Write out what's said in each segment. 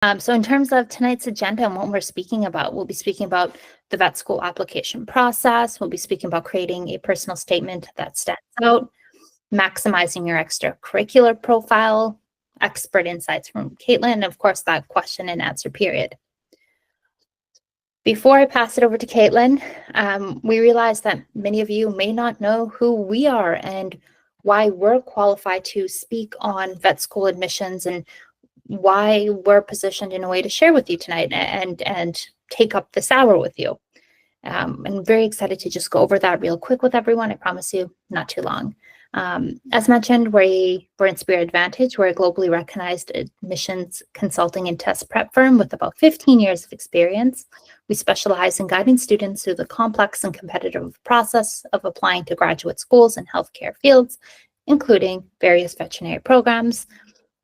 So in terms of tonight's agenda and what we're speaking about, we'll be speaking about the vet school application process. We'll be speaking about creating a personal statement that stands out, maximizing your extracurricular profile, expert insights from Caitlin, and of course, that question and answer period. Before I pass it over to Caitlin, we realize that many of you may not know who we are and why we're qualified to speak on vet school admissions and why we're positioned in a way to share with you tonight and take up this hour with you. I'm very excited to just go over that real quick with everyone. I promise you, not too long. As mentioned, we're in Spirit Advantage. We're a globally recognized admissions consulting and test prep firm with about 15 years of experience. We specialize in guiding students through the complex and competitive process of applying to graduate schools and healthcare fields, including various veterinary programs.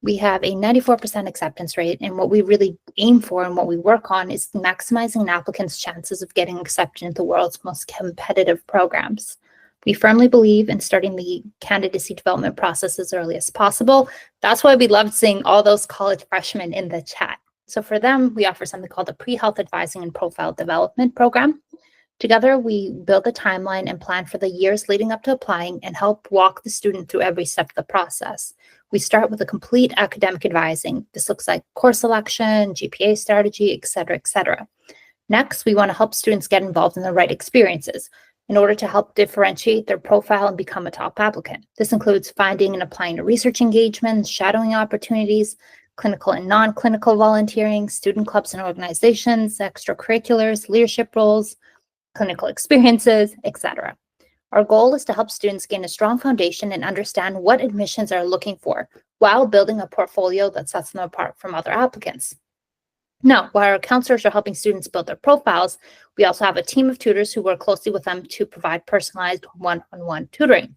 We have a 94% acceptance rate, and what we really aim for and what we work on is maximizing an applicant's chances of getting accepted into the world's most competitive programs. We firmly believe in starting the candidacy development process as early as possible. That's why we loved seeing all those college freshmen in the chat. So for them, we offer something called the Pre-Health Advising and Profile Development Program. Together, we build a timeline and plan for the years leading up to applying and help walk the student through every step of the process. We start with a complete academic advising. This looks like course selection, GPA strategy, et cetera. Next, we want to help students get involved in the right experiences in order to help differentiate their profile and become a top applicant. This includes finding and applying to research engagements, shadowing opportunities, clinical and non-clinical volunteering, student clubs and organizations, extracurriculars, leadership roles, clinical experiences, etc. Our goal is to help students gain a strong foundation and understand what admissions are looking for while building a portfolio that sets them apart from other applicants. Now, while our counselors are helping students build their profiles, we also have a team of tutors who work closely with them to provide personalized one-on-one tutoring.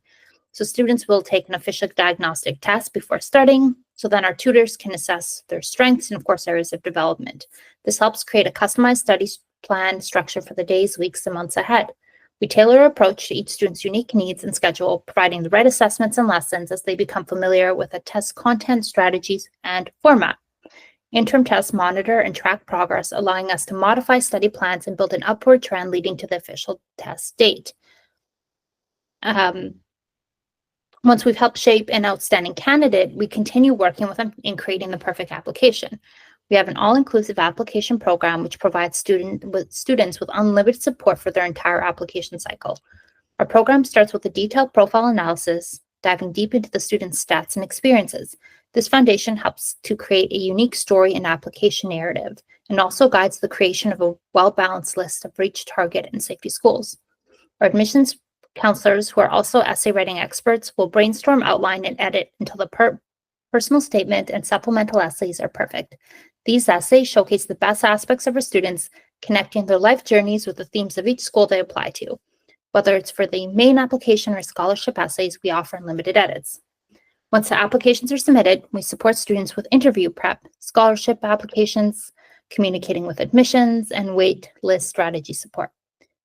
So students will take an official diagnostic test before starting, so then our tutors can assess their strengths and, of course, areas of development. This helps create a customized study plan structure for the days, weeks, and months ahead. We tailor our approach to each student's unique needs and schedule, providing the right assessments and lessons as they become familiar with the test content, strategies, and format. Interim tests monitor and track progress, allowing us to modify study plans and build an upward trend leading to the official test date. Once we've helped shape an outstanding candidate, we continue working with them in creating the perfect application. We have an all-inclusive application program which provides students with unlimited support for their entire application cycle. Our program starts with a detailed profile analysis, diving deep into the student's stats and experiences. This foundation helps to create a unique story and application narrative, and also guides the creation of a well-balanced list of reach, target, and safety schools. Our admissions counselors, who are also essay writing experts, will brainstorm, outline, and edit until the personal statement and supplemental essays are perfect. These essays showcase the best aspects of our students, connecting their life journeys with the themes of each school they apply to. Whether it's for the main application or scholarship essays, we offer unlimited edits. Once the applications are submitted, we support students with interview prep, scholarship applications, communicating with admissions, and wait list strategy support.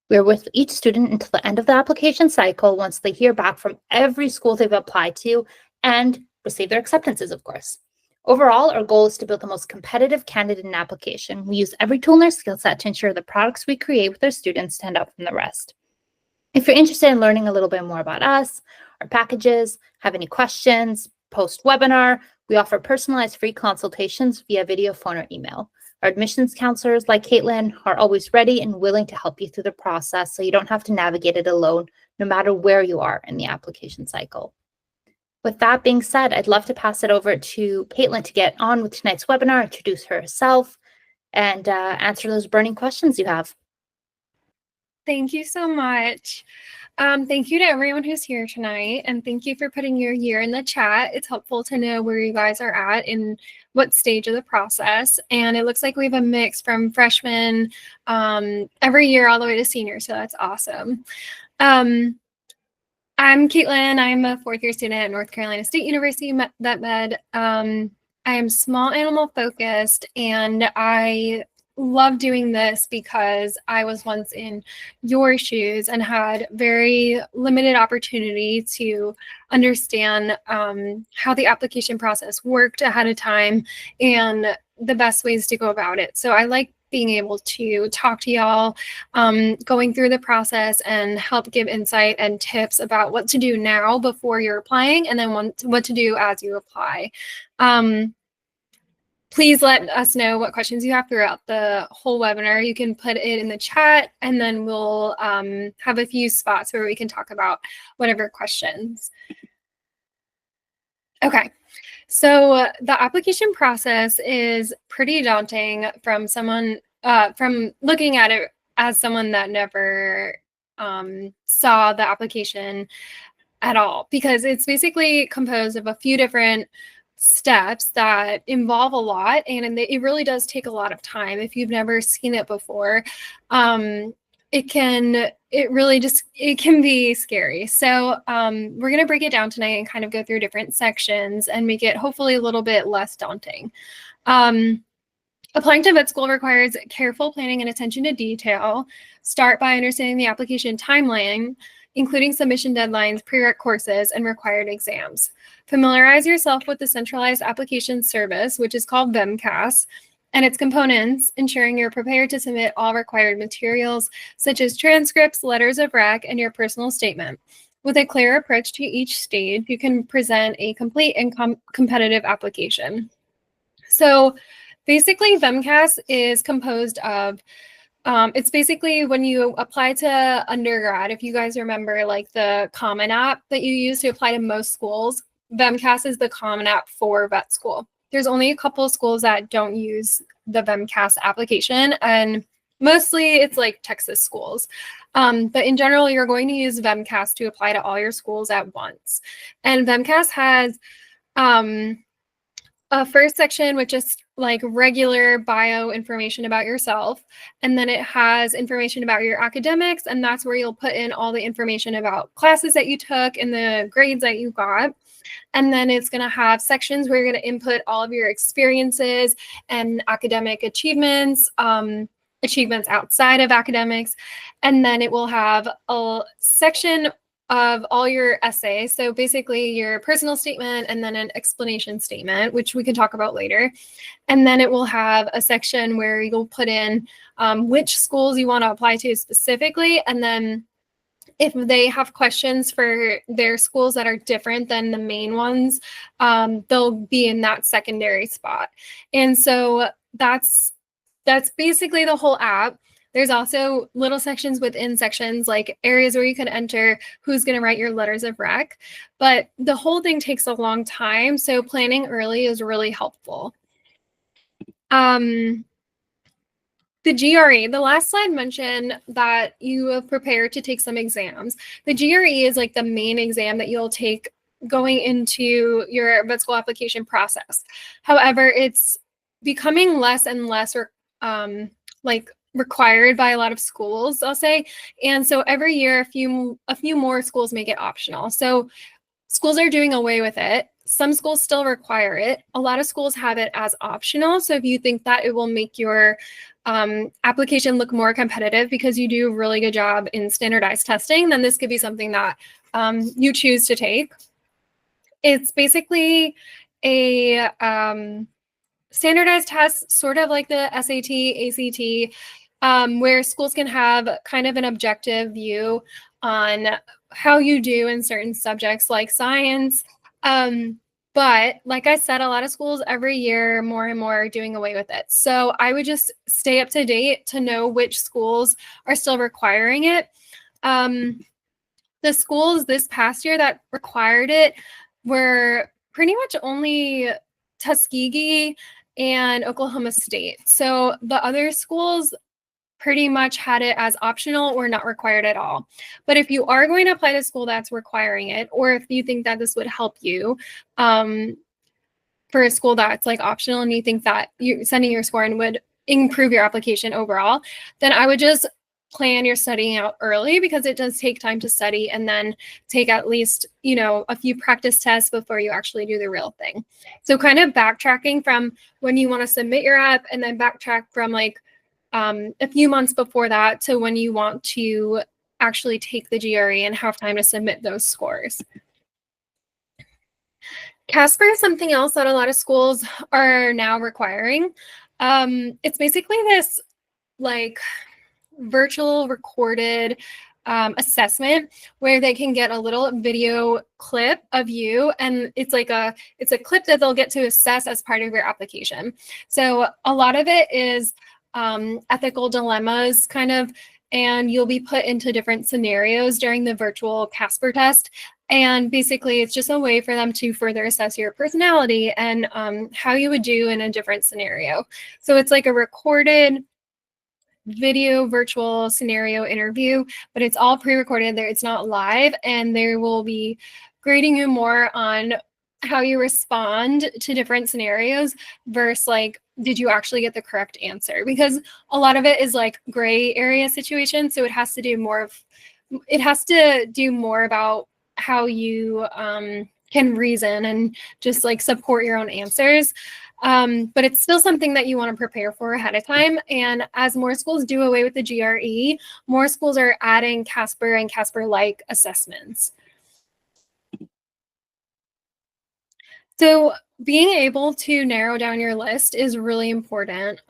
We're with each student until the end of the application cycle once they hear back from every school they've applied to and receive their acceptances, of course. Overall, our goal is to build the most competitive candidate in application. We use every tool in our skill set to ensure the products we create with our students stand out from the rest. If you're interested in learning a little bit more about us, our packages, have any questions, post-webinar, we offer personalized free consultations via video, phone, or email. Our admissions counselors, like Caitlin, are always ready and willing to help you through the process so you don't have to navigate it alone, no matter where you are in the application cycle. With that being said, I'd love to pass it over to Caitlin to get on with tonight's webinar, introduce herself, and answer those burning questions you have. Thank you so much. Thank you to everyone who's here tonight, and thank you for putting your year in the chat. It's helpful to know where you guys are at in what stage of the process. And it looks like we have a mix from freshmen every year all the way to seniors, so that's awesome. I'm Caitlin. I'm a fourth-year student at North Carolina State University Vet Med. I am small animal focused, and I love doing this because I was once in your shoes and had very limited opportunity to understand how the application process worked ahead of time and the best ways to go about it. So I like being able to talk to y'all, going through the process and help give insight and tips about what to do now before you're applying, and then what to do as you apply. Please let us know what questions you have throughout the whole webinar. You can put it in the chat, and then we'll have a few spots where we can talk about whatever questions. Okay, so the application process is pretty daunting from looking at it as someone that never saw the application at all, because it's basically composed of a few different steps that involve a lot, and it really does take a lot of time. If you've never seen it before, it can be scary. So we're going to break it down tonight and kind of go through different sections and make it hopefully a little bit less daunting. Applying to vet school requires careful planning and attention to detail. Start by understanding the application timeline, including submission deadlines, prereq courses, and required exams. Familiarize yourself with the centralized application service, which is called VMCAS, and its components, ensuring you're prepared to submit all required materials, such as transcripts, letters of rec, and your personal statement. With a clear approach to each stage, you can present a complete and competitive application. So basically, VMCAS is composed of it's basically when you apply to undergrad, if you guys remember like the Common App that you use to apply to most schools, VMCAS is the Common App for vet school. There's only a couple of schools that don't use the VMCAS application, and mostly it's like Texas schools. But in general, you're going to use VMCAS to apply to all your schools at once. And VMCAS has a first section, which is like regular bio information about yourself. And then it has information about your academics. And that's where you'll put in all the information about classes that you took and the grades that you got. And then it's going to have sections where you're going to input all of your experiences and academic achievements, achievements outside of academics. And then it will have a section of all your essays. So basically your personal statement and then an explanation statement, which we can talk about later. And then it will have a section where you'll put in which schools you want to apply to specifically. And then if they have questions for their schools that are different than the main ones, they'll be in that secondary spot. And so that's basically the whole app. There's also little sections within sections, like areas where you can enter who's going to write your letters of rec. But the whole thing takes a long time, so planning early is really helpful. The GRE, the last slide mentioned that you have prepared to take some exams. The GRE is like the main exam that you'll take going into your vet school application process. However, it's becoming less and less required by a lot of schools, I'll say. And so every year, a few more schools make it optional. So schools are doing away with it. Some schools still require it. A lot of schools have it as optional. So if you think that it will make your application look more competitive because you do a really good job in standardized testing, then this could be something that you choose to take. It's basically a standardized test, sort of like the SAT, ACT, where schools can have kind of an objective view on how you do in certain subjects like science. But like I said, a lot of schools every year, more and more are doing away with it. So I would just stay up to date to know which schools are still requiring it. The schools this past year that required it were pretty much only Tuskegee and Oklahoma State. So the other schools pretty much had it as optional or not required at all. But if you are going to apply to a school that's requiring it, or if you think that this would help you for a school that's like optional and you think that you sending your score in would improve your application overall, then I would just plan your studying out early, because it does take time to study, and then take at least, a few practice tests before you actually do the real thing. So kind of backtracking from when you want to submit your app, and then backtrack from like a few months before that to when you want to actually take the GRE and have time to submit those scores. Casper is something else that a lot of schools are now requiring. It's basically this like virtual recorded assessment where they can get a little video clip of you, and it's a clip that they'll get to assess as part of your application. So a lot of it is ethical dilemmas kind of, and you'll be put into different scenarios during the virtual Casper test. And basically, it's just a way for them to further assess your personality and how you would do in a different scenario. So it's like a recorded video virtual scenario interview, but it's all pre-recorded there. It's not live, and they will be grading you more on how you respond to different scenarios versus like, did you actually get the correct answer? Because a lot of it is like gray area situations. So it has to do more about how you can reason and just like support your own answers. But it's still something that you want to prepare for ahead of time. And as more schools do away with the GRE, more schools are adding Casper and Casper-like assessments. So being able to narrow down your list is really important.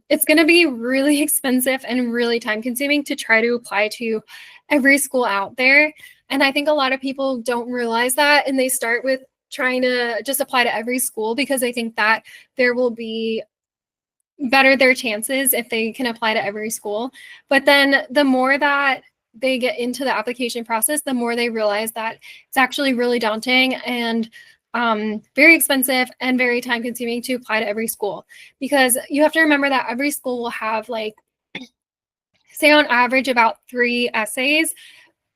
It's going to be really expensive and really time consuming to try to apply to every school out there. And I think a lot of people don't realize that, and they start with trying to just apply to every school because they think that there will be better their chances if they can apply to every school. But then the more that they get into the application process, the more they realize that it's actually really daunting and very expensive and very time consuming to apply to every school, because you have to remember that every school will have like, say on average, about 3 essays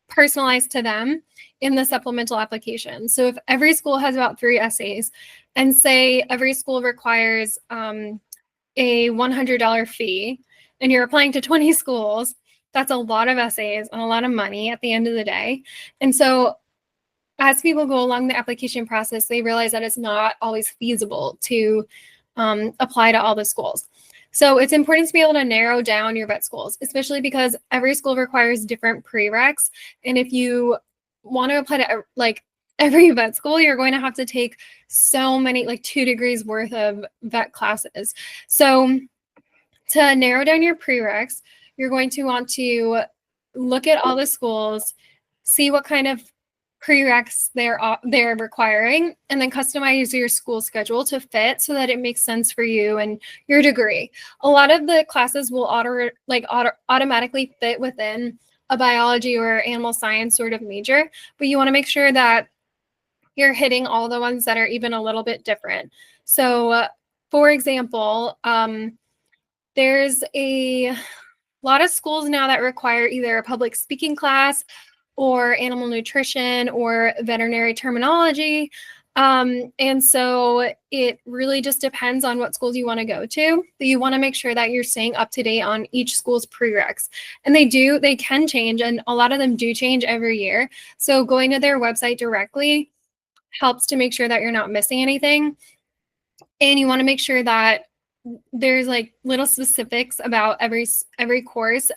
personalized to them in the supplemental application. So if every school has about 3 essays, and say every school requires a $100 fee, and you're applying to 20 schools, that's a lot of essays and a lot of money at the end of the day. And so as people go along the application process, they realize that it's not always feasible to apply to all the schools. So it's important to be able to narrow down your vet schools, especially because every school requires different prereqs. And if you want to apply to like every vet school, you're going to have to take so many, like 2 degrees worth of vet classes. So to narrow down your prereqs, you're going to want to look at all the schools, see what kind of prereqs they're requiring, and then customize your school schedule to fit so that it makes sense for you and your degree. A lot of the classes will automatically fit within a biology or animal science sort of major, but you want to make sure that you're hitting all the ones that are even a little bit different. So for example, there's a lot of schools now that require either a public speaking class or animal nutrition or veterinary terminology. And so it really just depends on what schools you want to go to. But you want to make sure that you're staying up to date on each school's prereqs. And they can change, and a lot of them do change every year. So going to their website directly helps to make sure that you're not missing anything. And you want to make sure that there's like little specifics about every course.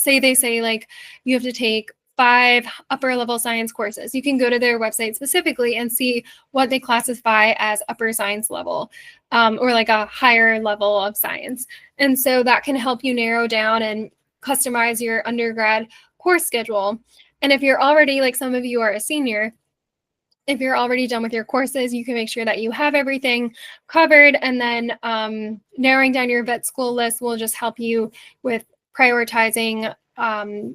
They say like you have to take 5 upper level science courses. You can go to their website specifically and see what they classify as upper science level, or like a higher level of science. And so that can help you narrow down and customize your undergrad course schedule. And if you're already, like some of you are a senior, if you're already done with your courses, you can make sure that you have everything covered. And then narrowing down your vet school list will just help you with prioritizing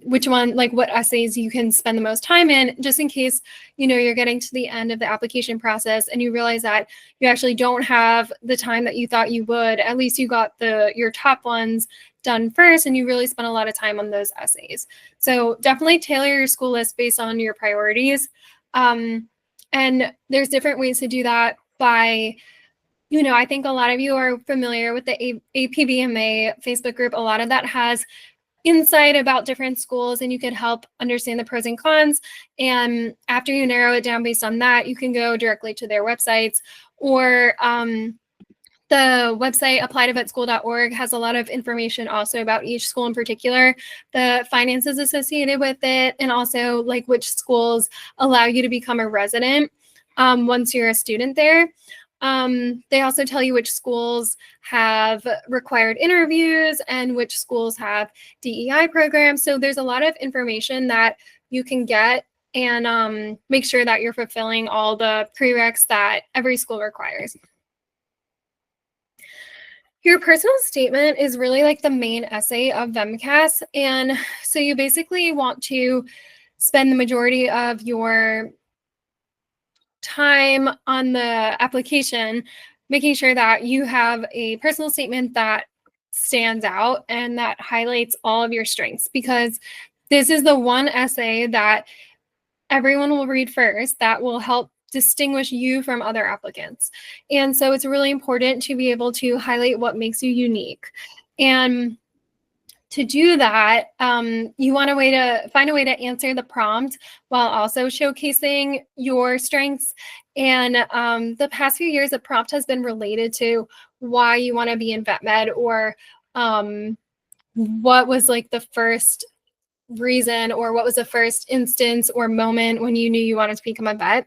which one, like what essays you can spend the most time in, just in case, you're getting to the end of the application process and you realize that you actually don't have the time that you thought you would. At least you got your top ones done first, and you really spent a lot of time on those essays. So definitely tailor your school list based on your priorities. And there's different ways to do that by, I think a lot of you are familiar with the APBMA Facebook group. A lot of that has insight about different schools, and you can help understand the pros and cons. And after you narrow it down based on that, you can go directly to their websites, or the website applytovetschool.org has a lot of information also about each school in particular, the finances associated with it, and also like which schools allow you to become a resident. once you're a student there. They also tell you which schools have required interviews and which schools have DEI programs. So there's a lot of information that you can get and make sure that you're fulfilling all the prereqs that every school requires. Your personal statement is really like the main essay of VMCAS. And so you basically want to spend the majority of your time on the application making sure that you have a personal statement that stands out and that highlights all of your strengths, because this is the one essay that everyone will read first that will help distinguish you from other applicants. And so it's really important to be able to highlight what makes you unique. And to do that, you want to find a way to answer the prompt while also showcasing your strengths. And the past few years, the prompt has been related to why you want to be in vet med, or what was like the first reason, or what was the first instance or moment when you knew you wanted to become a vet.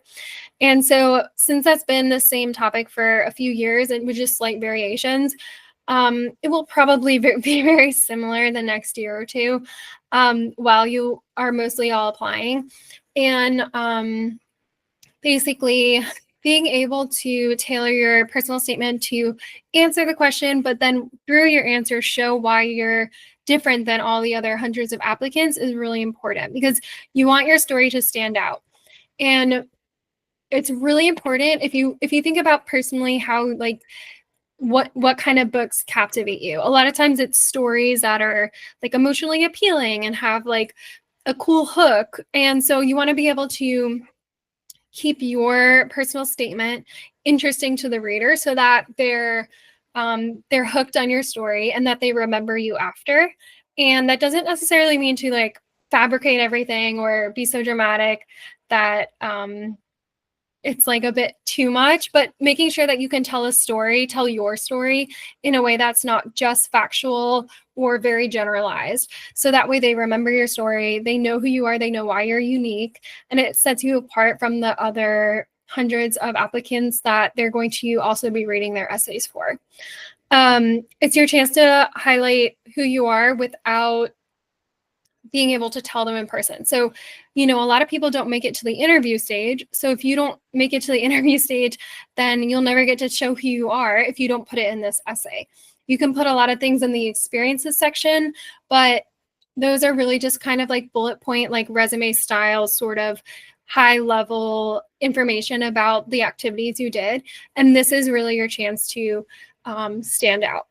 And so since that's been the same topic for a few years and with just slight variations, it will probably be very similar the next year or two, while you are mostly all applying. And basically being able to tailor your personal statement to answer the question, but then through your answer, show why you're different than all the other hundreds of applicants is really important, because you want your story to stand out. And it's really important if you think about personally how like what kind of books captivate you. A lot of times it's stories that are like emotionally appealing and have like a cool hook. And so you want to be able to keep your personal statement interesting to the reader so that they're hooked on your story and that they remember you after. And that doesn't necessarily mean to like fabricate everything or be so dramatic that it's like a bit too much, but making sure that you can tell your story in a way that's not just factual or very generalized. So that way they remember your story, they know who you are, they know why you're unique, and it sets you apart from the other hundreds of applicants that they're going to also be reading their essays for. It's your chance to highlight who you are without being able to tell them in person. So, a lot of people don't make it to the interview stage. So if you don't make it to the interview stage, then you'll never get to show who you are if you don't put it in this essay. You can put a lot of things in the experiences section, but those are really just kind of like bullet point, like resume style, sort of high level information about the activities you did. And this is really your chance to stand out.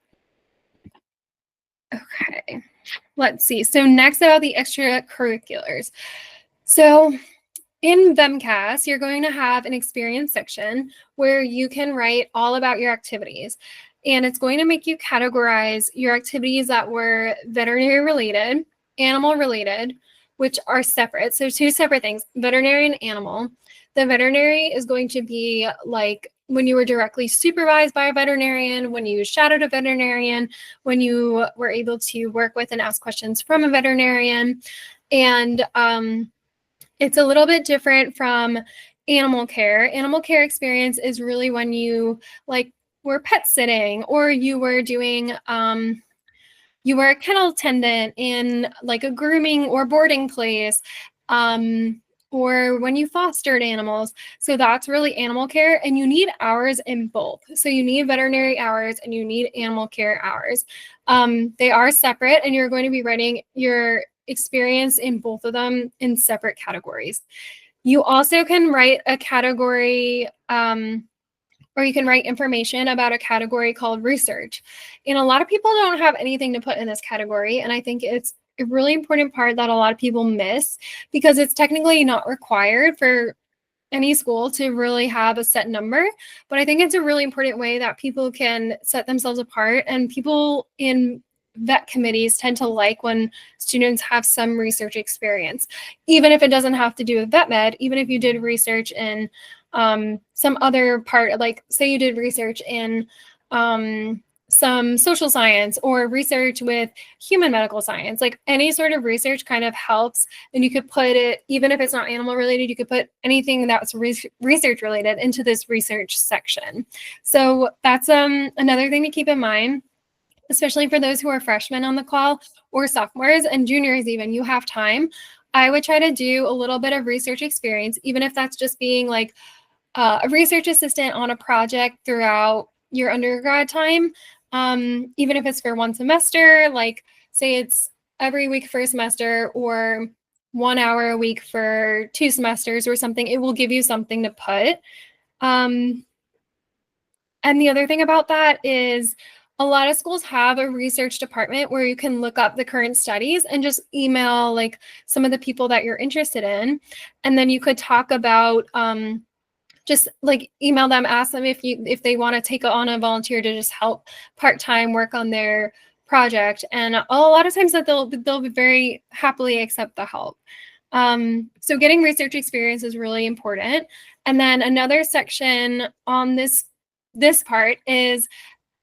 Okay. Let's see. So next about the extracurriculars. So in VMCAS, you're going to have an experience section where you can write all about your activities. And it's going to make you categorize your activities that were veterinary related, animal related, which are separate. So two separate things, veterinary and animal. The veterinary is going to be like when you were directly supervised by a veterinarian, when you shadowed a veterinarian, when you were able to work with and ask questions from a veterinarian. And it's a little bit different from animal care. Animal care experience is really when you like were pet sitting, or you were doing you were a kennel attendant in like a grooming or boarding place, or when you fostered animals. So that's really animal care, and you need hours in both. So you need veterinary hours and you need animal care hours. They are separate, and you're going to be writing your experience in both of them in separate categories. You also can write a category, or you can write information about a category called research. And a lot of people don't have anything to put in this category, and I think it's a really important part that a lot of people miss, because it's technically not required for any school to really have a set number. But I think it's a really important way that people can set themselves apart, and people in vet committees tend to like when students have some research experience, even if it doesn't have to do with vet med. Even if you did research in some other part, like say you did research in some social science or research with human medical science. Like any sort of research kind of helps, and you could put it, even if it's not animal related, you could put anything that's research related into this research section. So that's another thing to keep in mind, especially for those who are freshmen on the call or sophomores and juniors. Even you have time, I would try to do a little bit of research experience, even if that's just being like a research assistant on a project throughout your undergrad time. Even if it's for one semester, like say it's every week for a semester or 1 hour a week for 2 semesters or something, it will give you something to put. And the other thing about that is a lot of schools have a research department where you can look up the current studies and just email like some of the people that you're interested in. And then you could talk about just like email them, ask them if they want to take on a volunteer to just help part-time work on their project. And a lot of times that they'll very happily accept the help. So getting research experience is really important. And then another section on this part is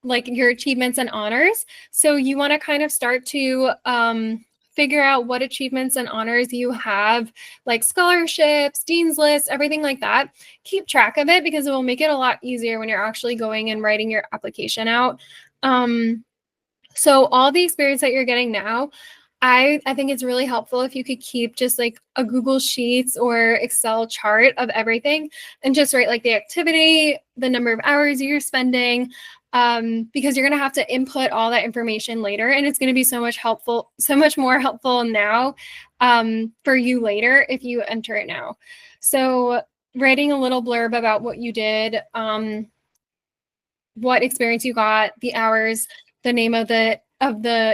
like your achievements and honors. So you want to kind of start to figure out what achievements and honors you have, like scholarships, dean's lists, everything like that. Keep track of it because it will make it a lot easier when you're actually going and writing your application out. So all the experience that you're getting now, I think it's really helpful if you could keep just like a Google Sheets or Excel chart of everything and just write like the activity, the number of hours you're spending, because you're going to have to input all that information later, and it's going to be so much more helpful now for you later if you enter it now. So writing a little blurb about what you did, what experience you got, the hours, the name of the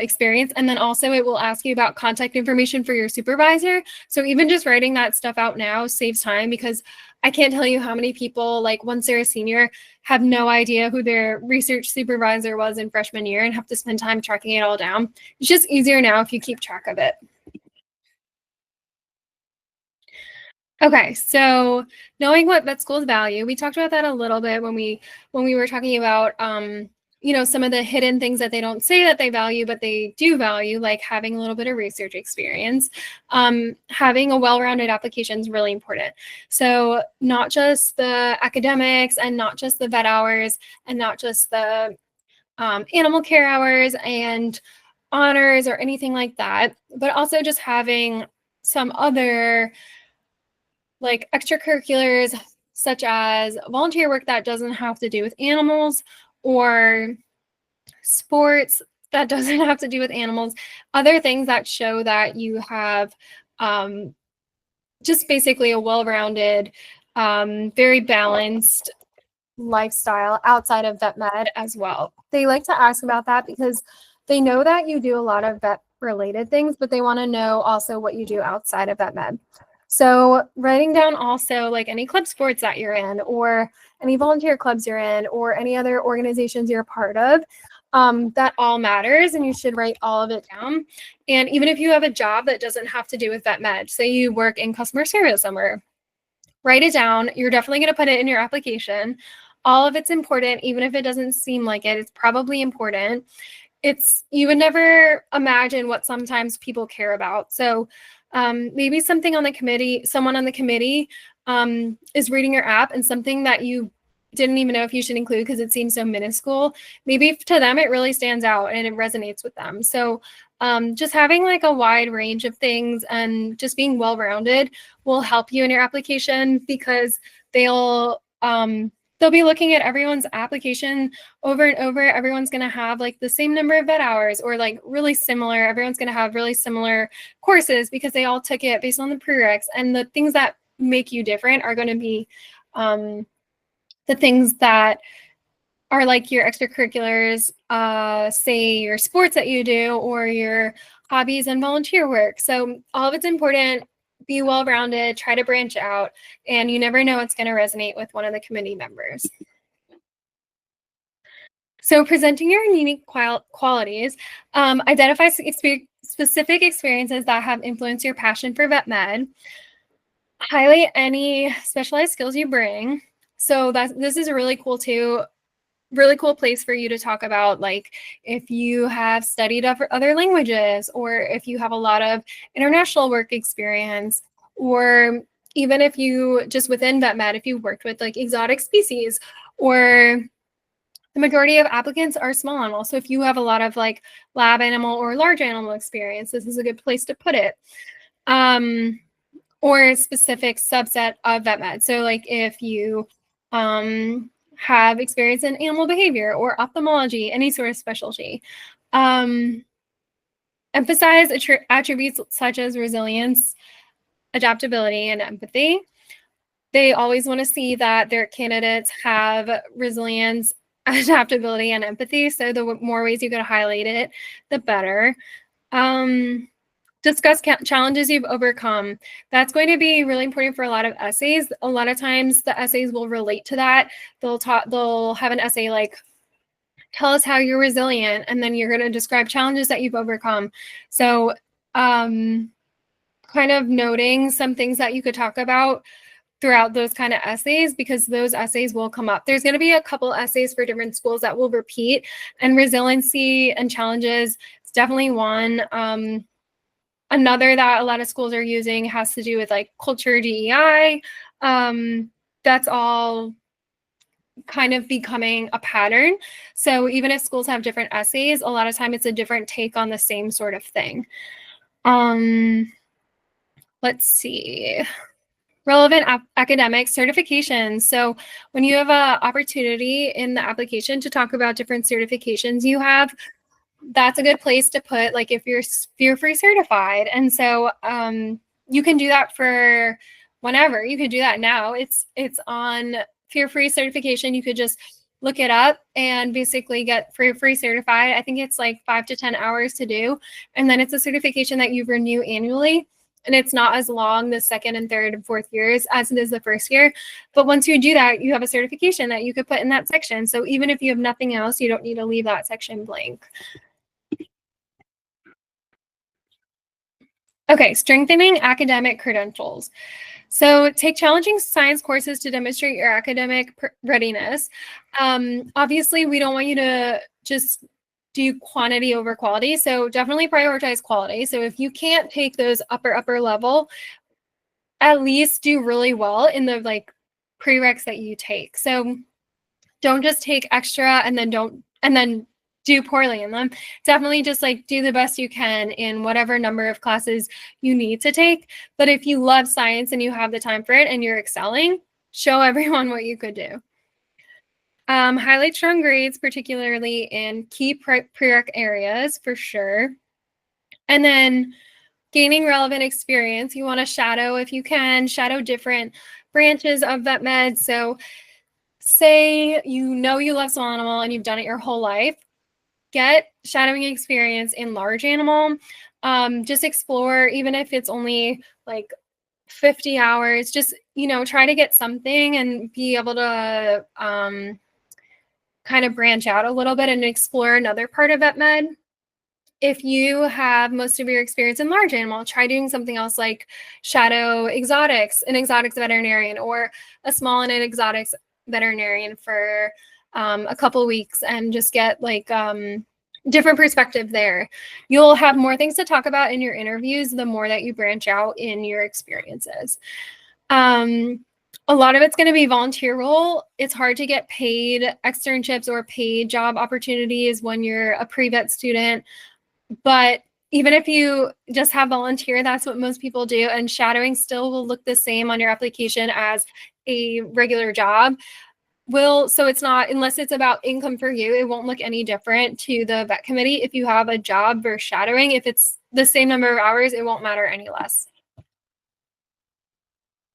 experience, and then also it will ask you about contact information for your supervisor. So even just writing that stuff out now saves time, because I can't tell you how many people, like once they're a senior, have no idea who their research supervisor was in freshman year and have to spend time tracking it all down. It's just easier now if you keep track of it. Okay, so knowing what vet schools value, we talked about that a little bit when we were talking about some of the hidden things that they don't say that they value, but they do value, like having a little bit of research experience. Having a well-rounded application is really important. So not just the academics and not just the vet hours and not just the animal care hours and honors or anything like that, but also just having some other like extracurriculars, such as volunteer work that doesn't have to do with animals, or sports that doesn't have to do with animals, other things that show that you have just basically a well-rounded, very balanced lifestyle outside of vet med as well. They like to ask about that because they know that you do a lot of vet related things, but they want to know also what you do outside of vet med. So writing down also like any club sports that you're in, or any volunteer clubs you're in, or any other organizations you're a part of, that all matters, and you should write all of it down. And even if you have a job that doesn't have to do with vet med, say you work in customer service somewhere, write it down. You're definitely going to put it in your application. All of it's important, even if it doesn't seem like it. It's probably important. You would never imagine what sometimes people care about. So maybe someone on the committee is reading your app, and something that you didn't even know if you should include because it seems so minuscule, maybe to them it really stands out and it resonates with them. So just having like a wide range of things and just being well-rounded will help you in your application, because they'll be looking at everyone's application over and over. Everyone's going to have like the same number of vet hours, or like really similar. Everyone's going to have really similar courses because they all took it based on the prereqs, and the things that make you different are going to be the things that are like your extracurriculars, say your sports that you do, or your hobbies and volunteer work. So all of it's important. Be well-rounded, try to branch out, and you never know what's going to resonate with one of the committee members. So presenting your unique qualities, identify specific experiences that have influenced your passion for vet med, highlight any specialized skills you bring. So this is really cool too. really cool place for you to talk about, like, if you have studied other languages, or if you have a lot of international work experience, or even if you just within vet med, if you worked with like exotic species, or the majority of applicants are small animals. So if you have a lot of like lab animal or large animal experience, this is a good place to put it. Or a specific subset of vet med. So like if you have experience in animal behavior or ophthalmology, any sort of specialty. Emphasize attributes such as resilience, adaptability, and empathy. They always want to see that their candidates have resilience, adaptability, and empathy. So the more ways you can highlight it, the better. Discuss challenges you've overcome. That's going to be really important for a lot of essays. A lot of times the essays will relate to that. They'll have an essay like, tell us how you're resilient, and then you're going to describe challenges that you've overcome. So kind of noting some things that you could talk about throughout those kind of essays, because those essays will come up. There's going to be a couple essays for different schools that will repeat, and resiliency and challenges is definitely one. Another that a lot of schools are using has to do with like culture DEI. That's all kind of becoming a pattern. So even if schools have different essays, a lot of time it's a different take on the same sort of thing. Let's see. Relevant academic certifications. So when you have an opportunity in the application to talk about different certifications you have, that's a good place to put, like, if you're fear-free certified. And so you can do that for whenever. You could do that now. It's on fear-free certification. You could just look it up and basically get fear-free certified. I think it's like 5 to 10 hours to do. And then it's a certification that you renew annually. And it's not as long the second and third and fourth years as it is the first year. But once you do that, you have a certification that you could put in that section. So even if you have nothing else, you don't need to leave that section blank. Okay, strengthening academic credentials. So take challenging science courses to demonstrate your academic readiness. Obviously, we don't want you to just do quantity over quality. So definitely prioritize quality. So if you can't take those upper level, at least do really well in the like prereqs that you take. So don't just take extra and then do poorly in them. Definitely just like do the best you can in whatever number of classes you need to take. But if you love science and you have the time for it and you're excelling, show everyone what you could do. Highlight strong grades, particularly in key prereq areas for sure. And then gaining relevant experience. You want to shadow, if you can, shadow different branches of vet med. So say you know you love small animal and you've done it your whole life, get shadowing experience in large animal. Just explore, even if it's only like 50 hours, just, try to get something and be able to kind of branch out a little bit and explore another part of vet med. If you have most of your experience in large animal, try doing something else like shadow exotics, an exotics veterinarian, or a small and an exotics veterinarian for a couple weeks, and just get like different perspective there. You'll have more things to talk about in your interviews the more that you branch out in your experiences. A lot of it's going to be volunteer role. It's hard to get paid externships or paid job opportunities when you're a pre-vet student. But even if you just have volunteer, that's what most people do. And shadowing still will look the same on your application as a regular job. So it's not, unless it's about income for you, it won't look any different to the vet committee if you have a job versus shadowing. If it's the same number of hours, it won't matter any less.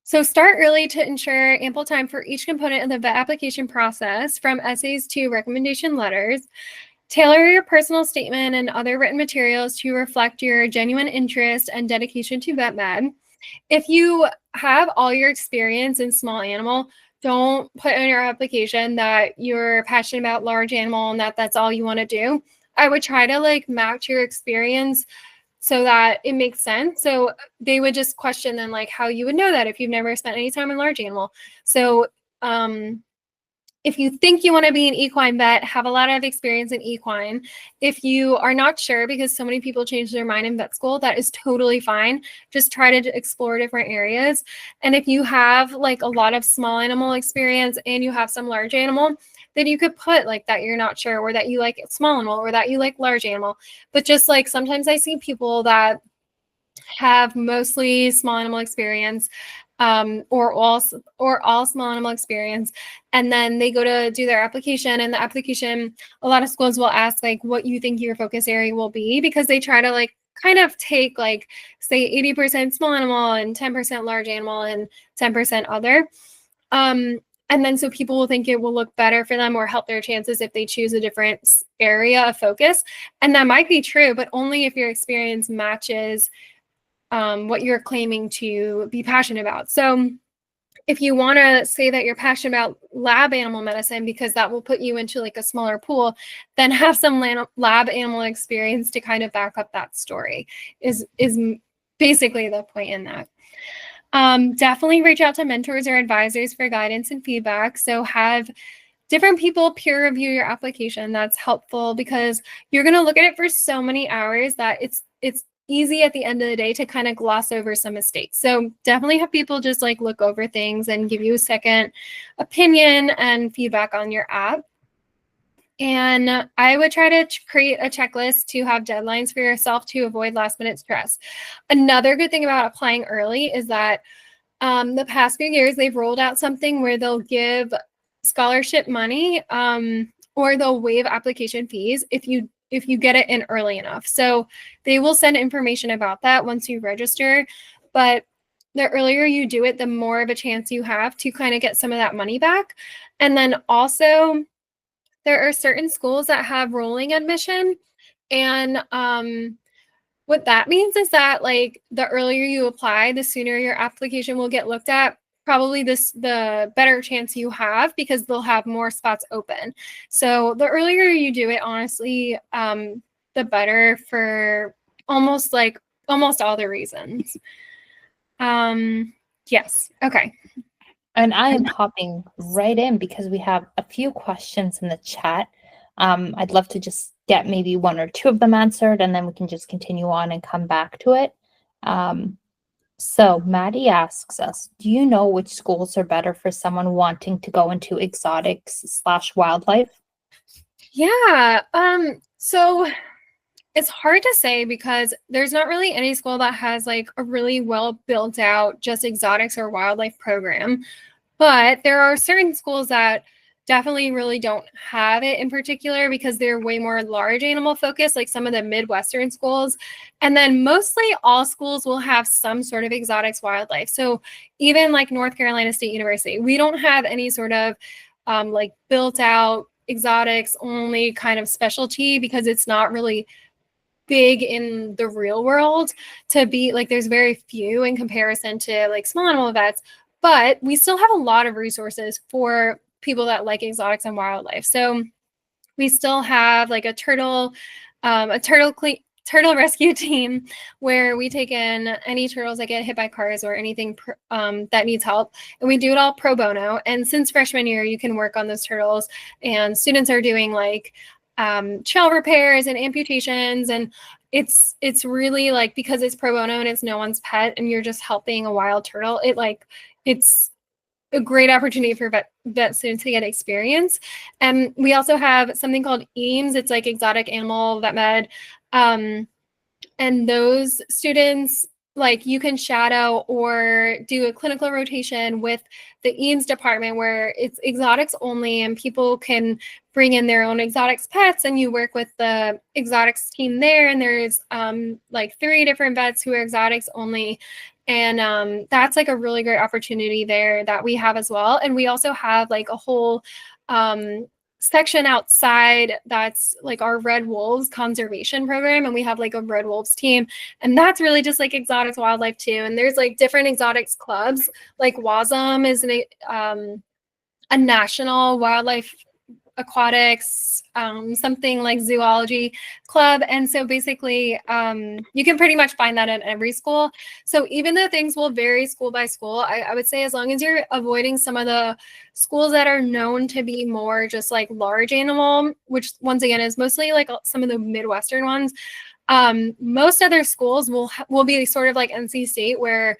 So start early to ensure ample time for each component of the vet application process, from essays to recommendation letters. Tailor your personal statement and other written materials to reflect your genuine interest and dedication to vet med. If you have all your experience in small animal, don't put in your application that you're passionate about large animal and that's all you want to do. I would try to like match your experience so that it makes sense. So they would just question then like how you would know that if you've never spent any time in large animal. So if you think you want to be an equine vet, have a lot of experience in equine. If you are not sure, because so many people change their mind in vet school, that is totally fine. Just try to explore different areas. And if you have like a lot of small animal experience and you have some large animal, then you could put like that you're not sure, or that you like small animal, or that you like large animal. But just like sometimes I see people that have mostly small animal experience, or all small animal experience, and then they go to do their application, and the application, a lot of schools will ask like what you think your focus area will be, because they try to like kind of take like say 80% small animal and 10% large animal and 10% other, and then so people will think it will look better for them or help their chances if they choose a different area of focus. And that might be true, but only if your experience matches what you're claiming to be passionate about. So if you want to say that you're passionate about lab animal medicine because that will put you into like a smaller pool, then have some lab animal experience to kind of back up that story is basically the point in that. Definitely reach out to mentors or advisors for guidance and feedback. So have different people peer review your application. That's helpful because you're going to look at it for so many hours that it's easy at the end of the day to kind of gloss over some mistakes. So definitely have people just like look over things and give you a second opinion and feedback on your app. And I would try to create a checklist to have deadlines for yourself to avoid last minute stress. Another good thing about applying early is that the past few years, they've rolled out something where they'll give scholarship money, or they'll waive application fees if you get it in early enough. So they will send information about that once you register, but the earlier you do it, the more of a chance you have to kind of get some of that money back. And then also there are certain schools that have rolling admission, and what that means is that like the earlier you apply, the sooner your application will get looked at. Probably the better chance you have because they'll have more spots open. So the earlier you do it, honestly, the better for almost all the reasons. Yes. Okay. And I am hopping right in because we have a few questions in the chat. I'd love to just get maybe one or two of them answered, and then we can just continue on and come back to it. So Maddie asks us, do you know which schools are better for someone wanting to go into exotics/wildlife? Yeah. So it's hard to say because there's not really any school that has like a really well built out just exotics or wildlife program. But there are certain schools that definitely really don't have it in particular because they're way more large animal focused, like some of the Midwestern schools. And then mostly all schools will have some sort of exotics wildlife. So even like North Carolina State University, we don't have any sort of like built out exotics only kind of specialty because it's not really big in the real world to be like, there's very few in comparison to like small animal vets, but we still have a lot of resources for people that like exotics and wildlife. So we still have like a turtle rescue team where we take in any turtles that get hit by cars or anything that needs help, and we do it all pro bono. And since freshman year, you can work on those turtles, and students are doing like shell repairs and amputations, and it's really like, because it's pro bono and it's no one's pet and you're just helping a wild turtle, it's a great opportunity for vet students to get experience. And we also have something called EAMS. It's like exotic animal vet med. And those students, like, you can shadow or do a clinical rotation with the EAMS department where it's exotics only, and people can bring in their own exotics pets, and you work with the exotics team there. And there's like 3 different vets who are exotics only. And that's like a really great opportunity there that we have as well. And we also have like a whole section outside that's like our Red Wolves conservation program, and we have like a Red Wolves team, and that's really just like exotics wildlife too. And there's like different exotics clubs, like WASM is a national wildlife aquatics, something like zoology club. And so basically, you can pretty much find that in every school. So even though things will vary school by school, I would say as long as you're avoiding some of the schools that are known to be more just like large animal, which once again is mostly like some of the Midwestern ones, most other schools will be sort of like NC State, where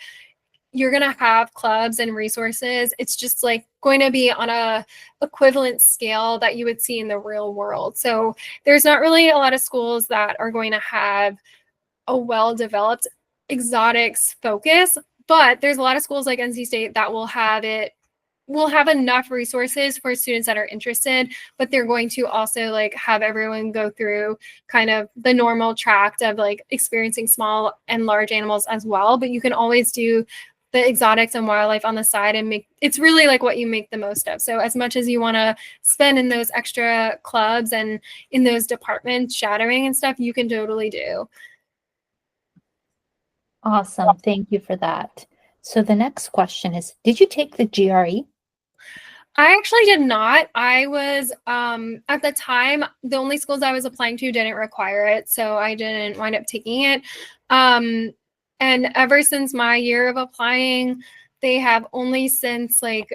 you're going to have clubs and resources. It's just like going to be on a equivalent scale that you would see in the real world. So there's not really a lot of schools that are going to have a well-developed exotics focus, but there's a lot of schools like NC State that will have enough resources for students that are interested, but they're going to also like have everyone go through kind of the normal tract of like experiencing small and large animals as well. But you can always do the exotics and wildlife on the side and it's really like what you make the most of. So as much as you want to spend in those extra clubs and in those departments shadowing and stuff, you can totally do. Awesome. Thank you for that. So the next question is, did you take the GRE? I actually did not. I was, at the time, the only schools I was applying to didn't require it, so I didn't wind up taking it. And ever since my year of applying, they have only since like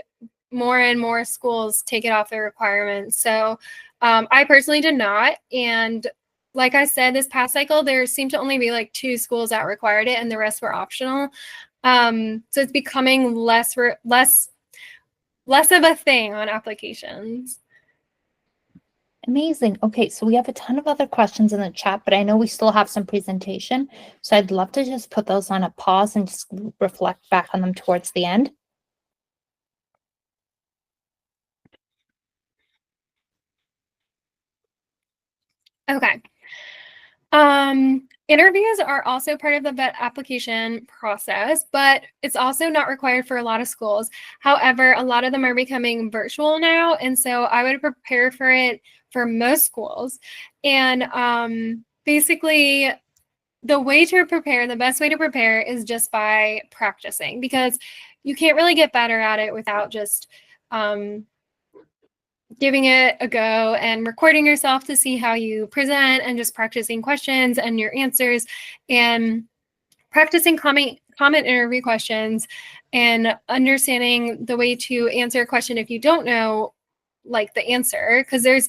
more and more schools take it off their requirements. So I personally did not. And like I said, this past cycle, there seemed to only be like 2 schools that required it and the rest were optional. So it's becoming less of a thing on applications. Amazing. Okay, so we have a ton of other questions in the chat, but I know we still have some presentation. So I'd love to just put those on a pause and just reflect back on them towards the end. Okay. Interviews are also part of the vet application process, but it's also not required for a lot of schools. However, a lot of them are becoming virtual now, and so I would prepare for it for most schools. And basically, the best way to prepare is just by practicing, because you can't really get better at it without just giving it a go and recording yourself to see how you present and just practicing questions and your answers and practicing comment interview questions and understanding the way to answer a question if you don't know like the answer, because there's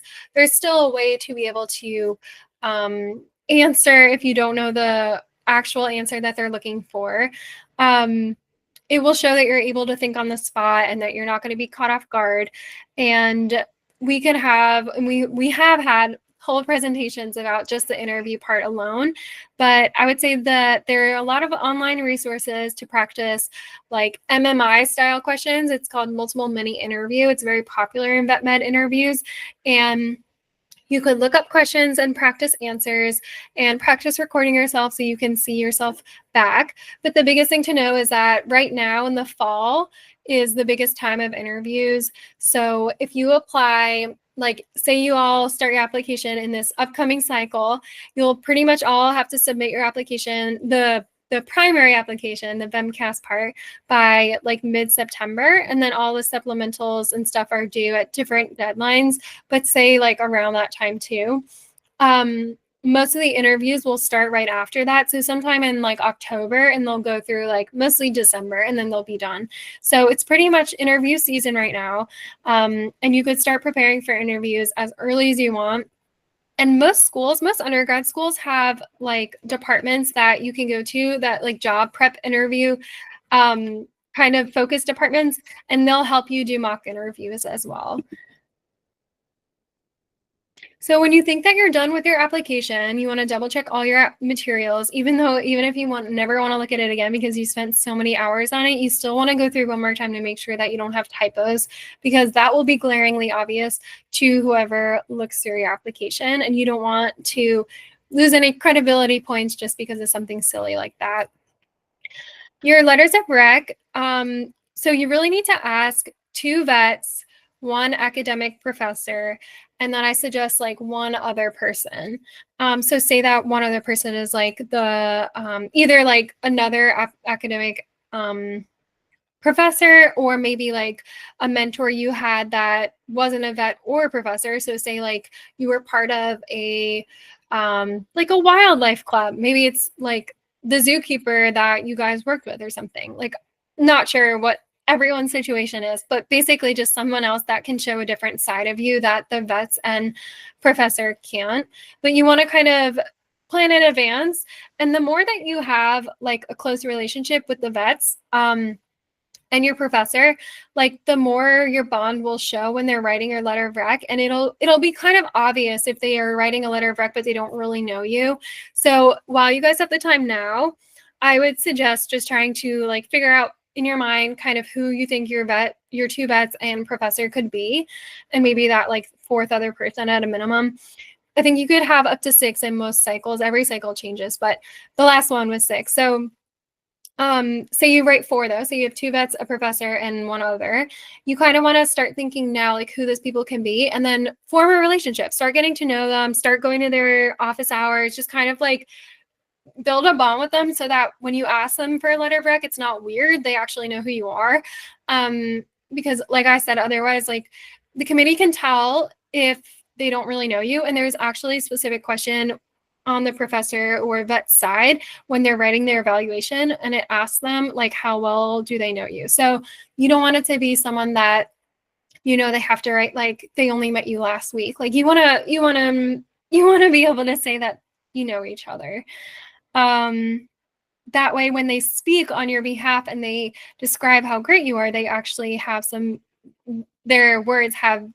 still a way to be able to answer if you don't know the actual answer that they're looking for. It will show that you're able to think on the spot and that you're not going to be caught off guard. And we have had whole presentations about just the interview part alone. But I would say that there are a lot of online resources to practice like MMI style questions. It's called multiple mini interview. It's very popular in vet med interviews. And you could look up questions and practice answers and practice recording yourself so you can see yourself back. But the biggest thing to know is that right now in the fall is the biggest time of interviews. So if you apply, like say you all start your application in this upcoming cycle, you'll pretty much all have to submit your application, the primary application, the VEMCAS part, by like mid-September, and then all the supplementals and stuff are due at different deadlines, but say like around that time too. Most of the interviews will start right after that, so sometime in like October, and they'll go through like mostly December, and then they'll be done. So it's pretty much interview season right now, and you could start preparing for interviews as early as you want. And most undergrad schools have like departments that you can go to that like job prep interview kind of focus departments, and they'll help you do mock interviews as well. So when you think that you're done with your application, you want to double check all your materials, even if you never want to look at it again because you spent so many hours on it, you still want to go through one more time to make sure that you don't have typos, because that will be glaringly obvious to whoever looks through your application, and you don't want to lose any credibility points just because of something silly like that. Your letters of rec. So you really need to ask 2 vets, 1 academic professor, and then I suggest like 1 other person. So say that 1 other person is like the either like another academic professor, or maybe like a mentor you had that wasn't a vet or a professor. So say like you were part of a like a wildlife club. Maybe it's like the zookeeper that you guys worked with or something. Like, not sure what everyone's situation is, but basically just someone else that can show a different side of you that the vets and professor can't. But you want to kind of plan in advance. And the more that you have like a close relationship with the vets, and your professor, like the more your bond will show when they're writing your letter of rec. And it'll be kind of obvious if they are writing a letter of rec but they don't really know you. So while you guys have the time now, I would suggest just trying to like figure out in your mind kind of who you think your two vets and professor could be, and maybe that like fourth other person at a minimum. I think you could have up to 6 in most cycles. Every cycle changes, but the last one was 6. So say you write 4 though, so you have 2 vets, a professor, and 1 other. You kind of want to start thinking now like who those people can be, and then form a relationship. Start getting to know them, start going to their office hours, just kind of like build a bond with them so that when you ask them for a letter of rec, it's not weird. They actually know who you are. Because like I said, otherwise like the committee can tell if they don't really know you. And there's actually a specific question on the professor or vet side when they're writing their evaluation, and it asks them like how well do they know you. So you don't want it to be someone that they have to write like they only met you last week. Like you want to be able to say that you know each other. That way when they speak on your behalf and they describe how great you are, they actually have their words have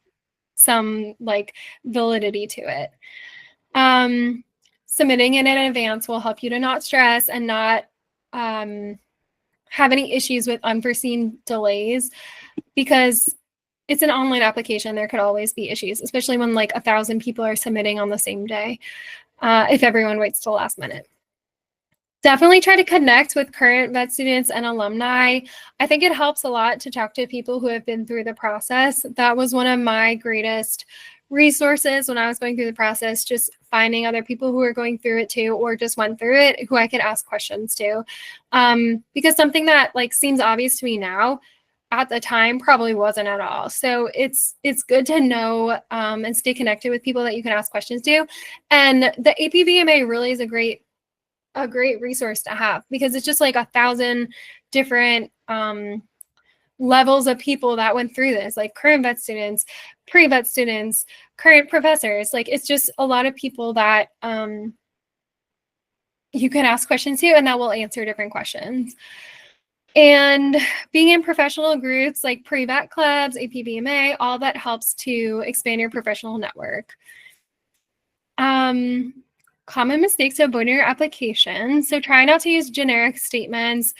some like validity to it. Submitting it in advance will help you to not stress and not have any issues with unforeseen delays, because it's an online application. There could always be issues, especially when like 1,000 people are submitting on the same day, if everyone waits till the last minute. Definitely try to connect with current vet students and alumni. I think it helps a lot to talk to people who have been through the process. That was one of my greatest resources when I was going through the process, just finding other people who are going through it too, or just went through it, who I could ask questions to. Because something that like seems obvious to me now, at the time probably wasn't at all. So it's good to know and stay connected with people that you can ask questions to. And the APVMA really is a great resource to have, because it's just like 1,000 different levels of people that went through this, like current vet students, pre-vet students, current professors. Like it's just a lot of people that you can ask questions to, and that will answer different questions. And being in professional groups like pre-vet clubs, APVMA, all that helps to expand your professional network. Common mistakes to avoid in your application. So try not to use generic statements.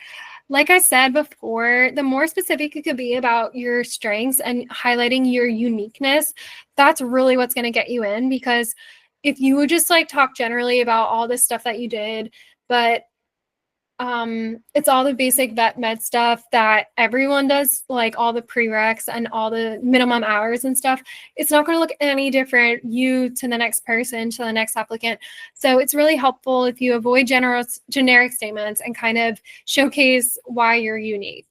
Like I said before, the more specific you could be about your strengths and highlighting your uniqueness, that's really what's going to get you in. Because if you would just like talk generally about all this stuff that you did, but it's all the basic vet med stuff that everyone does, like all the prereqs and all the minimum hours and stuff, it's not going to look any different you to the next person, to the next applicant. So it's really helpful if you avoid generic statements and kind of showcase why you're unique.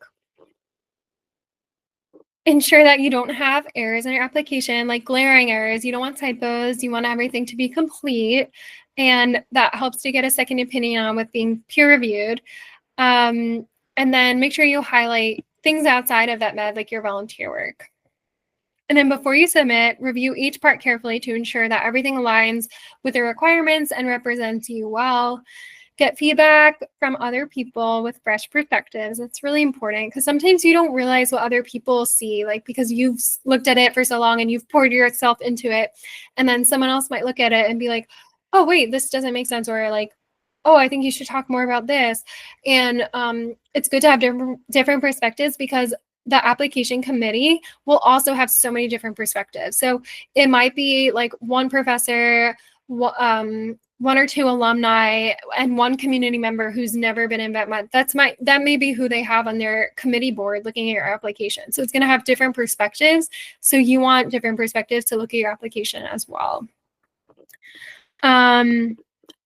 Ensure that you don't have errors in your application, like glaring errors. You don't want typos. You want everything to be complete. And that helps to get a second opinion on with being peer reviewed. And then make sure you highlight things outside of that med, like your volunteer work. And then before you submit, review each part carefully to ensure that everything aligns with the requirements and represents you well. Get feedback from other people with fresh perspectives. It's really important, because sometimes you don't realize what other people see, like because you've looked at it for so long and you've poured yourself into it. And then someone else might look at it and be like, oh, wait, this doesn't make sense. Or like, oh, I think you should talk more about this. And it's good to have different perspectives, because the application committee will also have so many different perspectives. So it might be like one professor, one or two alumni, and one community member who's never been in vet med. That may be who they have on their committee board looking at your application. So it's going to have different perspectives. So you want different perspectives to look at your application as well. And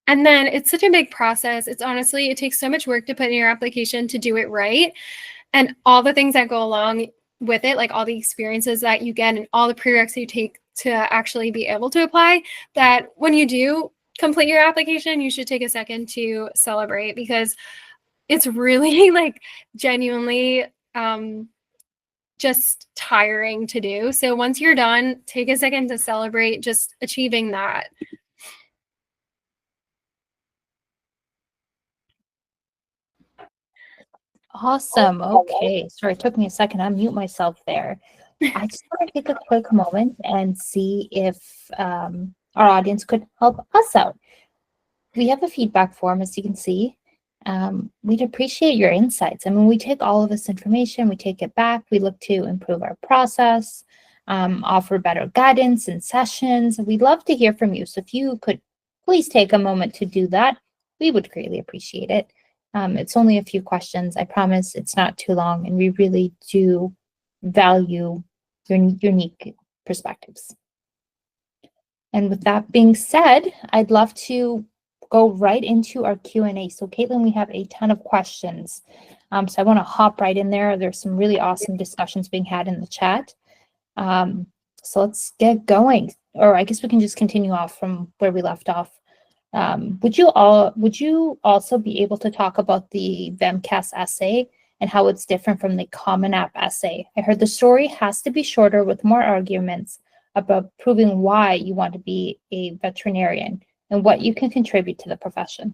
then it's such a big process. It takes so much work to put in your application to do it right. and all the things that go along with it, like all the experiences that you get and all the prereqs you take to actually be able to apply, that when you do complete your application, you should take a second to celebrate, because it's really like genuinely just tiring to do. So once you're done, take a second to celebrate just achieving that. Awesome. Okay. Sorry, it took me a second to unmute myself there. I just want to take a quick moment and see if our audience could help us out. We have a feedback form, as you can see. We'd appreciate your insights. I mean, we take all of this information, we take it back, we look to improve our process, offer better guidance and sessions. We'd love to hear from you. So if you could please take a moment to do that, we would greatly appreciate it. It's only a few questions. I promise it's not too long, and we really do value your unique perspectives. And with that being said, I'd love to go right into our Q&A. So Caitlin, we have a ton of questions. So I want to hop right in there. There's some really awesome discussions being had in the chat. So let's get going. Or I guess we can just continue off from where we left off. Would you also be able to talk about the VEMCAS essay and how it's different from the Common App essay? I heard the story has to be shorter with more arguments about proving why you want to be a veterinarian and what you can contribute to the profession.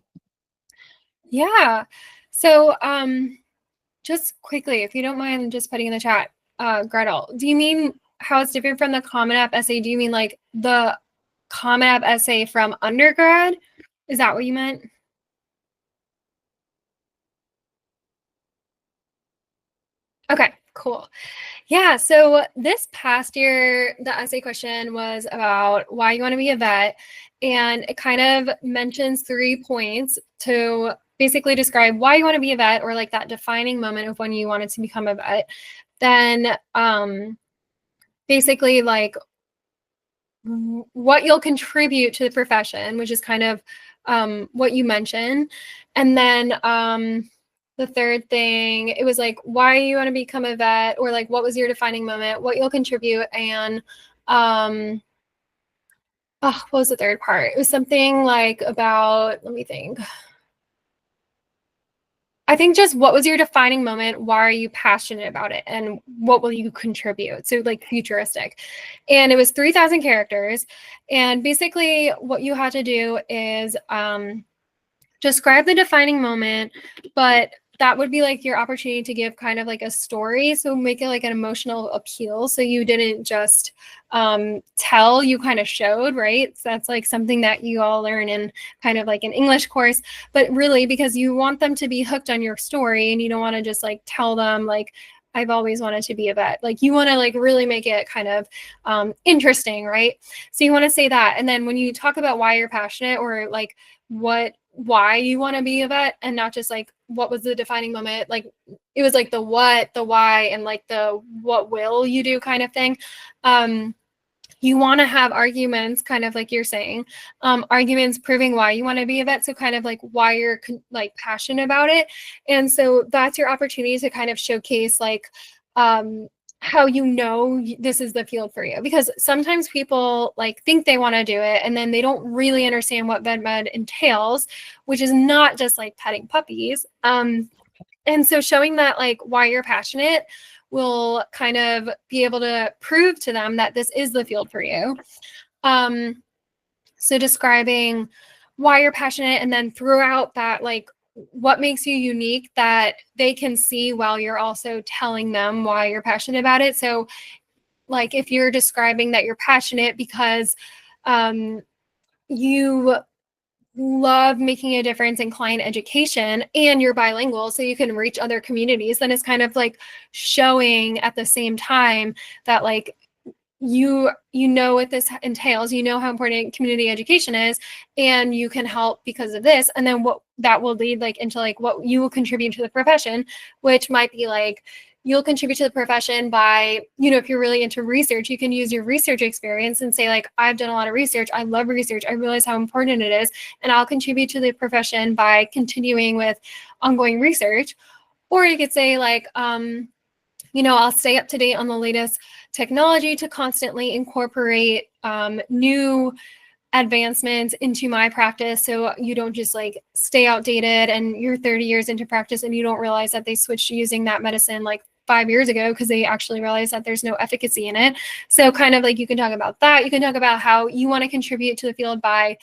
Yeah. So just quickly, if you don't mind just putting in the chat, Gretel, do you mean how it's different from the Common App essay? Do you mean like the Common App essay from undergrad? Is that what you meant? Okay, cool. Yeah, so this past year, the essay question was about why you want to be a vet, and it kind of mentions 3 points to basically describe why you want to be a vet, or like that defining moment of when you wanted to become a vet. Then basically like what you'll contribute to the profession, which is kind of what you mentioned. And then the third thing, it was like why you want to become a vet, or like what was your defining moment, what you'll contribute, and what was the third part? It was something like about, let me think. I think just what was your defining moment, why are you passionate about it, and what will you contribute? So like futuristic. And it was 3,000 characters. And basically what you had to do is describe the defining moment, but that would be like your opportunity to give kind of like a story. So make it like an emotional appeal. So you didn't just tell, you kind of showed, right? So that's like something that you all learn in kind of like an English course, but really because you want them to be hooked on your story, and you don't want to just like tell them like, I've always wanted to be a vet. Like you want to like really make it kind of interesting, right? So you want to say that. And then when you talk about why you're passionate, or like why you want to be a vet, and not just like what was the defining moment, like it was like the what, the why, and like the what will you do kind of thing. You want to have arguments, kind of like you're saying, arguments proving why you want to be a vet. So kind of like why you're like passionate about it. And so that's your opportunity to kind of showcase like how you know this is the field for you, because sometimes people like think they want to do it and then they don't really understand what vet med entails, which is not just like petting puppies. And so showing that like why you're passionate will kind of be able to prove to them that this is the field for you. So describing why you're passionate, and then throughout that, like what makes you unique that they can see while you're also telling them why you're passionate about it. So like if you're describing that you're passionate because you love making a difference in client education and you're bilingual so you can reach other communities, then it's kind of like showing at the same time that like you know what this entails, you know how important community education is, and you can help because of this. And then what that will lead like into like what you will contribute to the profession, which might be like you'll contribute to the profession by, you know, if you're really into research, you can use your research experience and say like, I've done a lot of research, I love research, I realize how important it is, and I'll contribute to the profession by continuing with ongoing research. Or you could say like, I'll stay up to date on the latest technology to constantly incorporate new advancements into my practice, so you don't just like stay outdated and you're 30 years into practice and you don't realize that they switched to using that medicine like 5 years ago because they actually realized that there's no efficacy in it. So kind of like you can talk about that. You can talk about how you want to contribute to the field by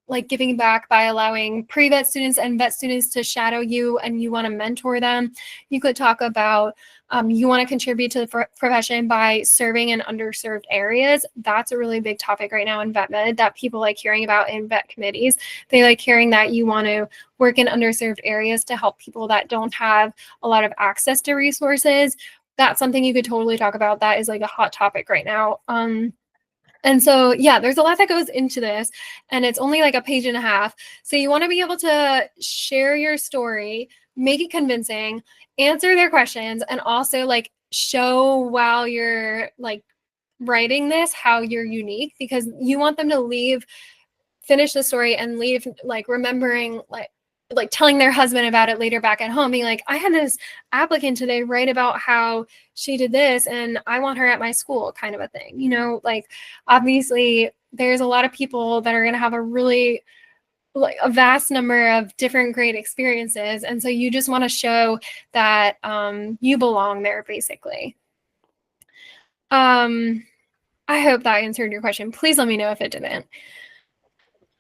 like giving back by allowing pre-vet students and vet students to shadow you and you want to mentor them. You could talk about you want to contribute to the profession by serving in underserved areas. That's a really big topic right now in vet med that people like hearing about in vet committees. They like hearing that you want to work in underserved areas to help people that don't have a lot of access to resources. That's something you could totally talk about. That is like a hot topic right now. And so, yeah, there's a lot that goes into this, and it's only like a page and a half. So you want to be able to share your story, make it convincing, answer their questions, and also like show while you're like writing this how you're unique, because you want them to finish the story and leave like remembering like telling their husband about it later back at home, being like, I had this applicant today write about how she did this and I want her at my school, kind of a thing. Like obviously there's a lot of people that are going to have a vast number of different great experiences. And so you just want to show that you belong there, basically. I hope that answered your question. Please let me know if it didn't.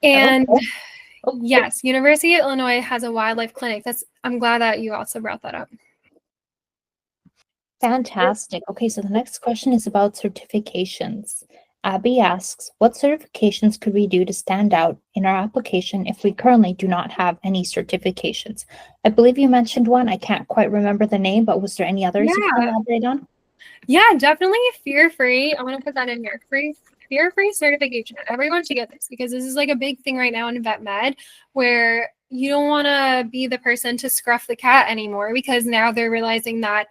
And yes, University of Illinois has a wildlife clinic. I'm glad that you also brought that up. Fantastic. Okay, so the next question is about certifications. Abby asks, what certifications could we do to stand out in our application if we currently do not have any certifications? I believe you mentioned one. I can't quite remember the name, but was there any others you can elaborate on? Yeah, definitely fear-free. I'm going to put that in here. Fear-free certification. Everyone should get this because this is like a big thing right now in vet med, where you don't want to be the person to scruff the cat anymore, because now they're realizing that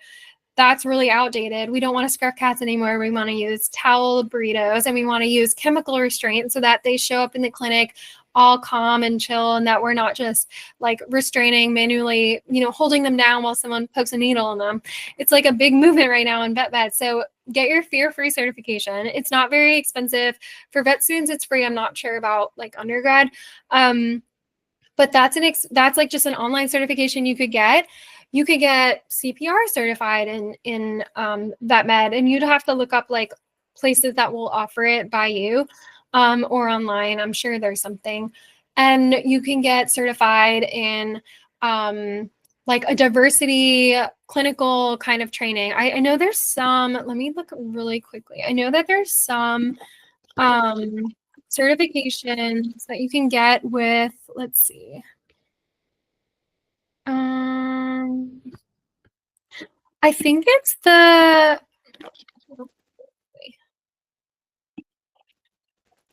that's really outdated. We don't want to scruff cats anymore. We want to use towel burritos, and we want to use chemical restraint so that they show up in the clinic all calm and chill, and that we're not just like restraining manually, holding them down while someone pokes a needle in them. It's like a big movement right now in vet med. So get your fear-free certification. It's not very expensive. For vet students, it's free. I'm not sure about like undergrad. But that's like just an online certification you could get. You could get CPR certified in vet med, and you'd have to look up like places that will offer it by you or online. I'm sure there's something. And you can get certified in like a diversity clinical kind of training. I know there's some, let me look really quickly. I know that there's some certifications that you can get with, let's see. I think it's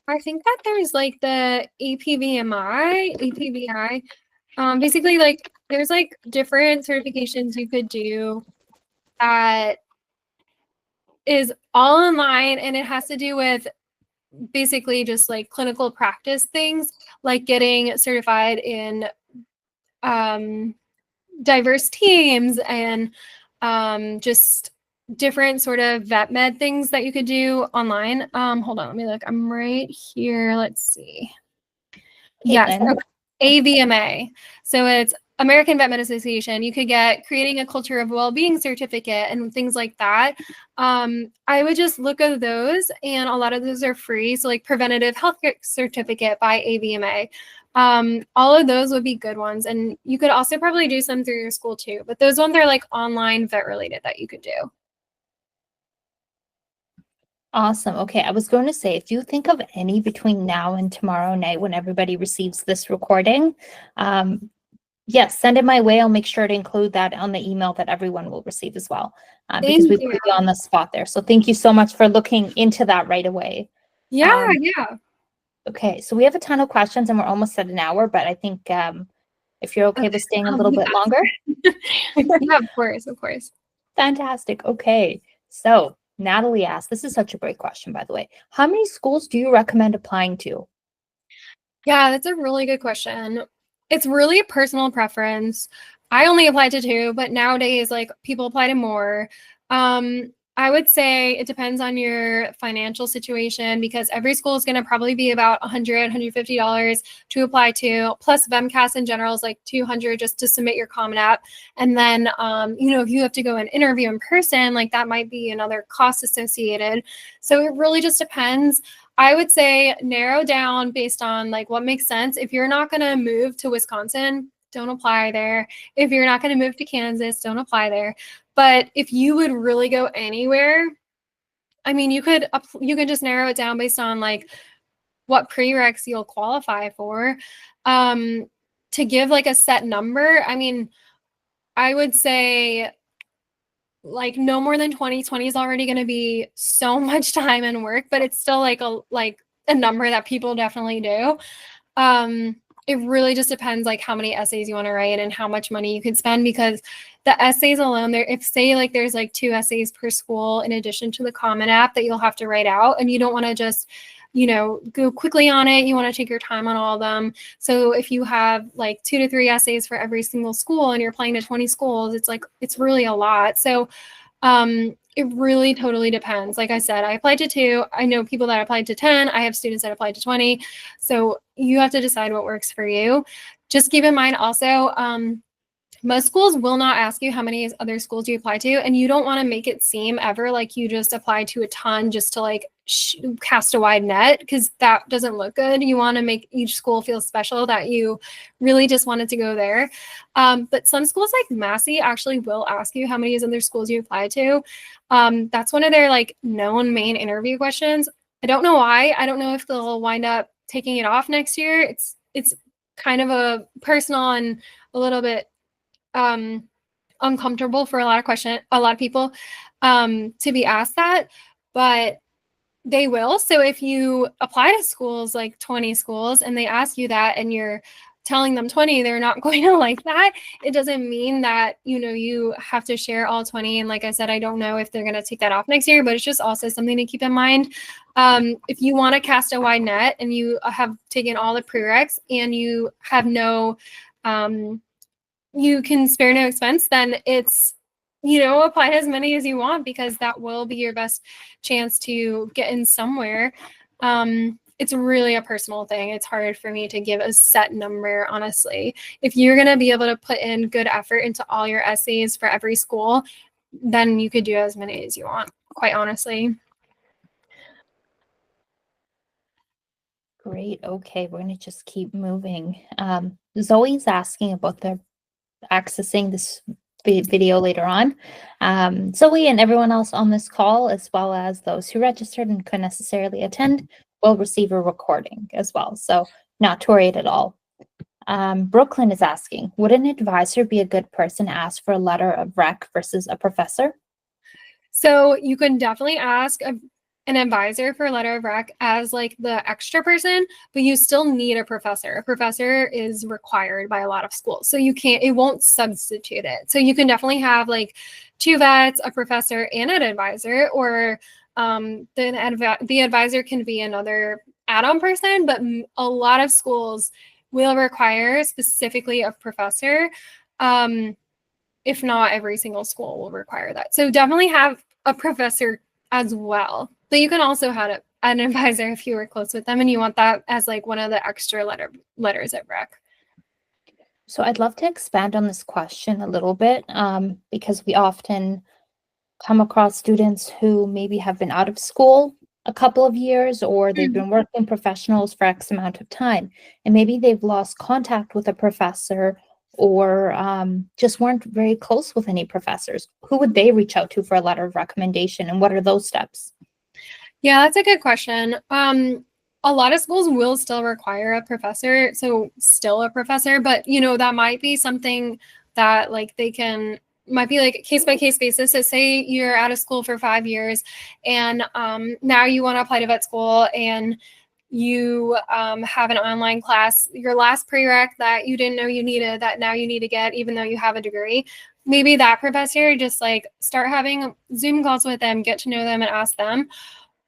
I think that there's like the APVI. Basically like there's like different certifications you could do that is all online, and it has to do with basically just like clinical practice things, like getting certified in diverse teams and just different sort of vet med things that you could do online. Hold on, let me look. I'm right here. Let's see. Yes, AVMA. So it's American Vet Med Association. You could get creating a culture of well-being certificate and things like that. I would just look at those, and a lot of those are free. So like preventative health certificate by AVMA. All of those would be good ones. And you could also probably do some through your school too, but those ones are like online vet related that you could do. Awesome. Okay, I was going to say, if you think of any between now and tomorrow night when everybody receives this recording, yes, send it my way. I'll make sure to include that on the email that everyone will receive as well, because we put you on the spot there. So thank you so much for looking into that right away. Yeah. Okay, so we have a ton of questions and we're almost at an hour, but I think if you're okay with staying a little bit longer. Yeah, of course. Fantastic. Okay, so Natalie asked, this is such a great question, by the way. How many schools do you recommend applying to? Yeah, that's a really good question. It's really a personal preference. I only applied to 2, but nowadays, like, people apply to more. I would say it depends on your financial situation because every school is going to probably be about $100, $150 to apply to. Plus, VMCAS in general is like $200 just to submit your Common App. And then, if you have to go and interview in person, like that might be another cost associated. So it really just depends. I would say narrow down based on like what makes sense. If you're not going to move to Wisconsin, don't apply there. If you're not going to move to Kansas, don't apply there. But if you would really go anywhere, I mean, you could just narrow it down based on like what prereqs you'll qualify for. To give like a set number, I mean, I would say like no more than 20. 20 is already going to be so much time and work, but it's still like a number that people definitely do. It really just depends like how many essays you want to write and how much money you could spend because the essays alone there, if say like there's like 2 essays per school in addition to the Common App that you'll have to write out and you don't want to just go quickly on it, you want to take your time on all of them. So if you have like 2 to 3 essays for every single school and you're applying to 20 schools, it's really a lot. So it really totally depends. Like I said, I applied to 2. I know people that applied to 10. I have students that applied to 20. So you have to decide what works for you. Just keep in mind also, most schools will not ask you how many other schools you apply to, and you don't want to make it seem ever like you just applied to a ton just to like cast a wide net because that doesn't look good. You want to make each school feel special that you really just wanted to go there. But some schools like Massey actually will ask you how many other schools you apply to. That's one of their like known main interview questions. I don't know why. I don't know if they'll wind up taking it off next year. It's kind of a personal and a little bit uncomfortable for a lot of people to be asked that, but they will. So if you apply to schools like 20 schools and they ask you that and you're telling them 20, they're not going to like that. It doesn't mean that, you have to share all 20. And like I said, I don't know if they're going to take that off next year, but it's just also something to keep in mind. If you want to cast a wide net and you have taken all the prereqs and you have you can spare no expense, then it's, apply to as many as you want because that will be your best chance to get in somewhere. It's really a personal thing. It's hard for me to give a set number, honestly. If you're going to be able to put in good effort into all your essays for every school, then you could do as many as you want, quite honestly. Great. Okay, we're going to just keep moving. Zoe's asking about the accessing this video later on. Zoe and everyone else on this call, as well as those who registered and couldn't necessarily attend, will receive a recording as well. So not to worry at all. Brooklyn is asking, would an advisor be a good person to ask for a letter of rec versus a professor? So you can definitely ask an advisor for a letter of rec as like the extra person, but you still need a professor. A professor is required by a lot of schools. So it won't substitute it. So you can definitely have like 2 vets, a professor and an advisor, or the advisor can be another add-on person, but a lot of schools will require specifically a professor. If not every single school will require that. So definitely have a professor as well. But you can also have an advisor if you were close with them and you want that as like one of the extra letters at rec. So I'd love to expand on this question a little bit because we often come across students who maybe have been out of school a couple of years or they've been working professionals for X amount of time and maybe they've lost contact with a professor or just weren't very close with any professors. Who would they reach out to for a letter of recommendation and what are those steps? Yeah, that's a good question. A lot of schools will still require a professor, so still a professor, but that might be something that like might be like a case by case basis. So say you're out of school for 5 years and now you want to apply to vet school and you have an online class, your last prereq that you didn't know you needed that now you need to get even though you have a degree. Maybe that professor just like start having Zoom calls with them, get to know them and ask them.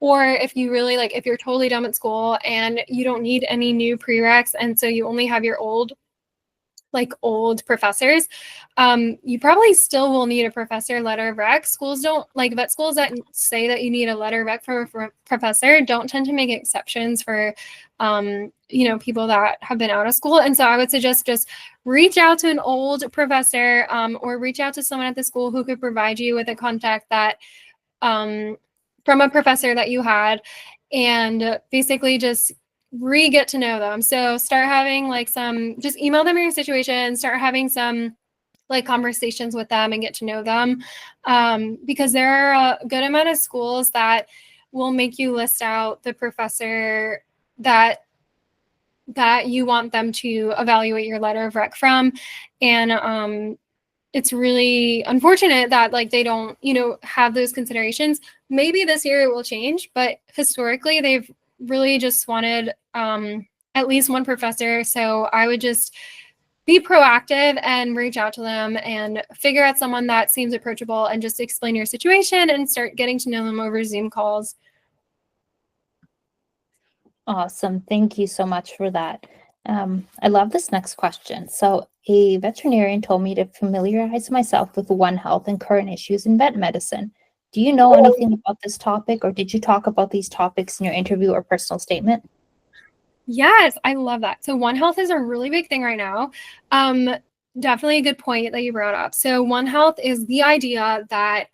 Or if you really if you're totally done at school and you don't need any new prereqs and so you only have your old like old professors, you probably still will need a professor letter of rec. Schools don't, like vet schools that say that you need a letter of rec for a professor don't tend to make exceptions for, people that have been out of school. And so I would suggest just reach out to an old professor, or reach out to someone at the school who could provide you with a contact that, from a professor that you had, and basically just get to know them. So start having like just email them your situation, start having some like conversations with them and get to know them. Because there are a good amount of schools that will make you list out the professor that you want them to evaluate your letter of rec from. And it's really unfortunate that like they don't, have those considerations. Maybe this year it will change, but historically they've really just wanted at least one professor. So I would just be proactive and reach out to them and figure out someone that seems approachable and just explain your situation and start getting to know them over Zoom calls. Awesome. Thank you so much for that. I love this next question. So a veterinarian told me to familiarize myself with One Health and current issues in vet medicine. Do you know anything about this topic, or did you talk about these topics in your interview or personal statement? Yes, I love that. So One Health is a really big thing right now. Definitely a good point that you brought up. So One Health is the idea that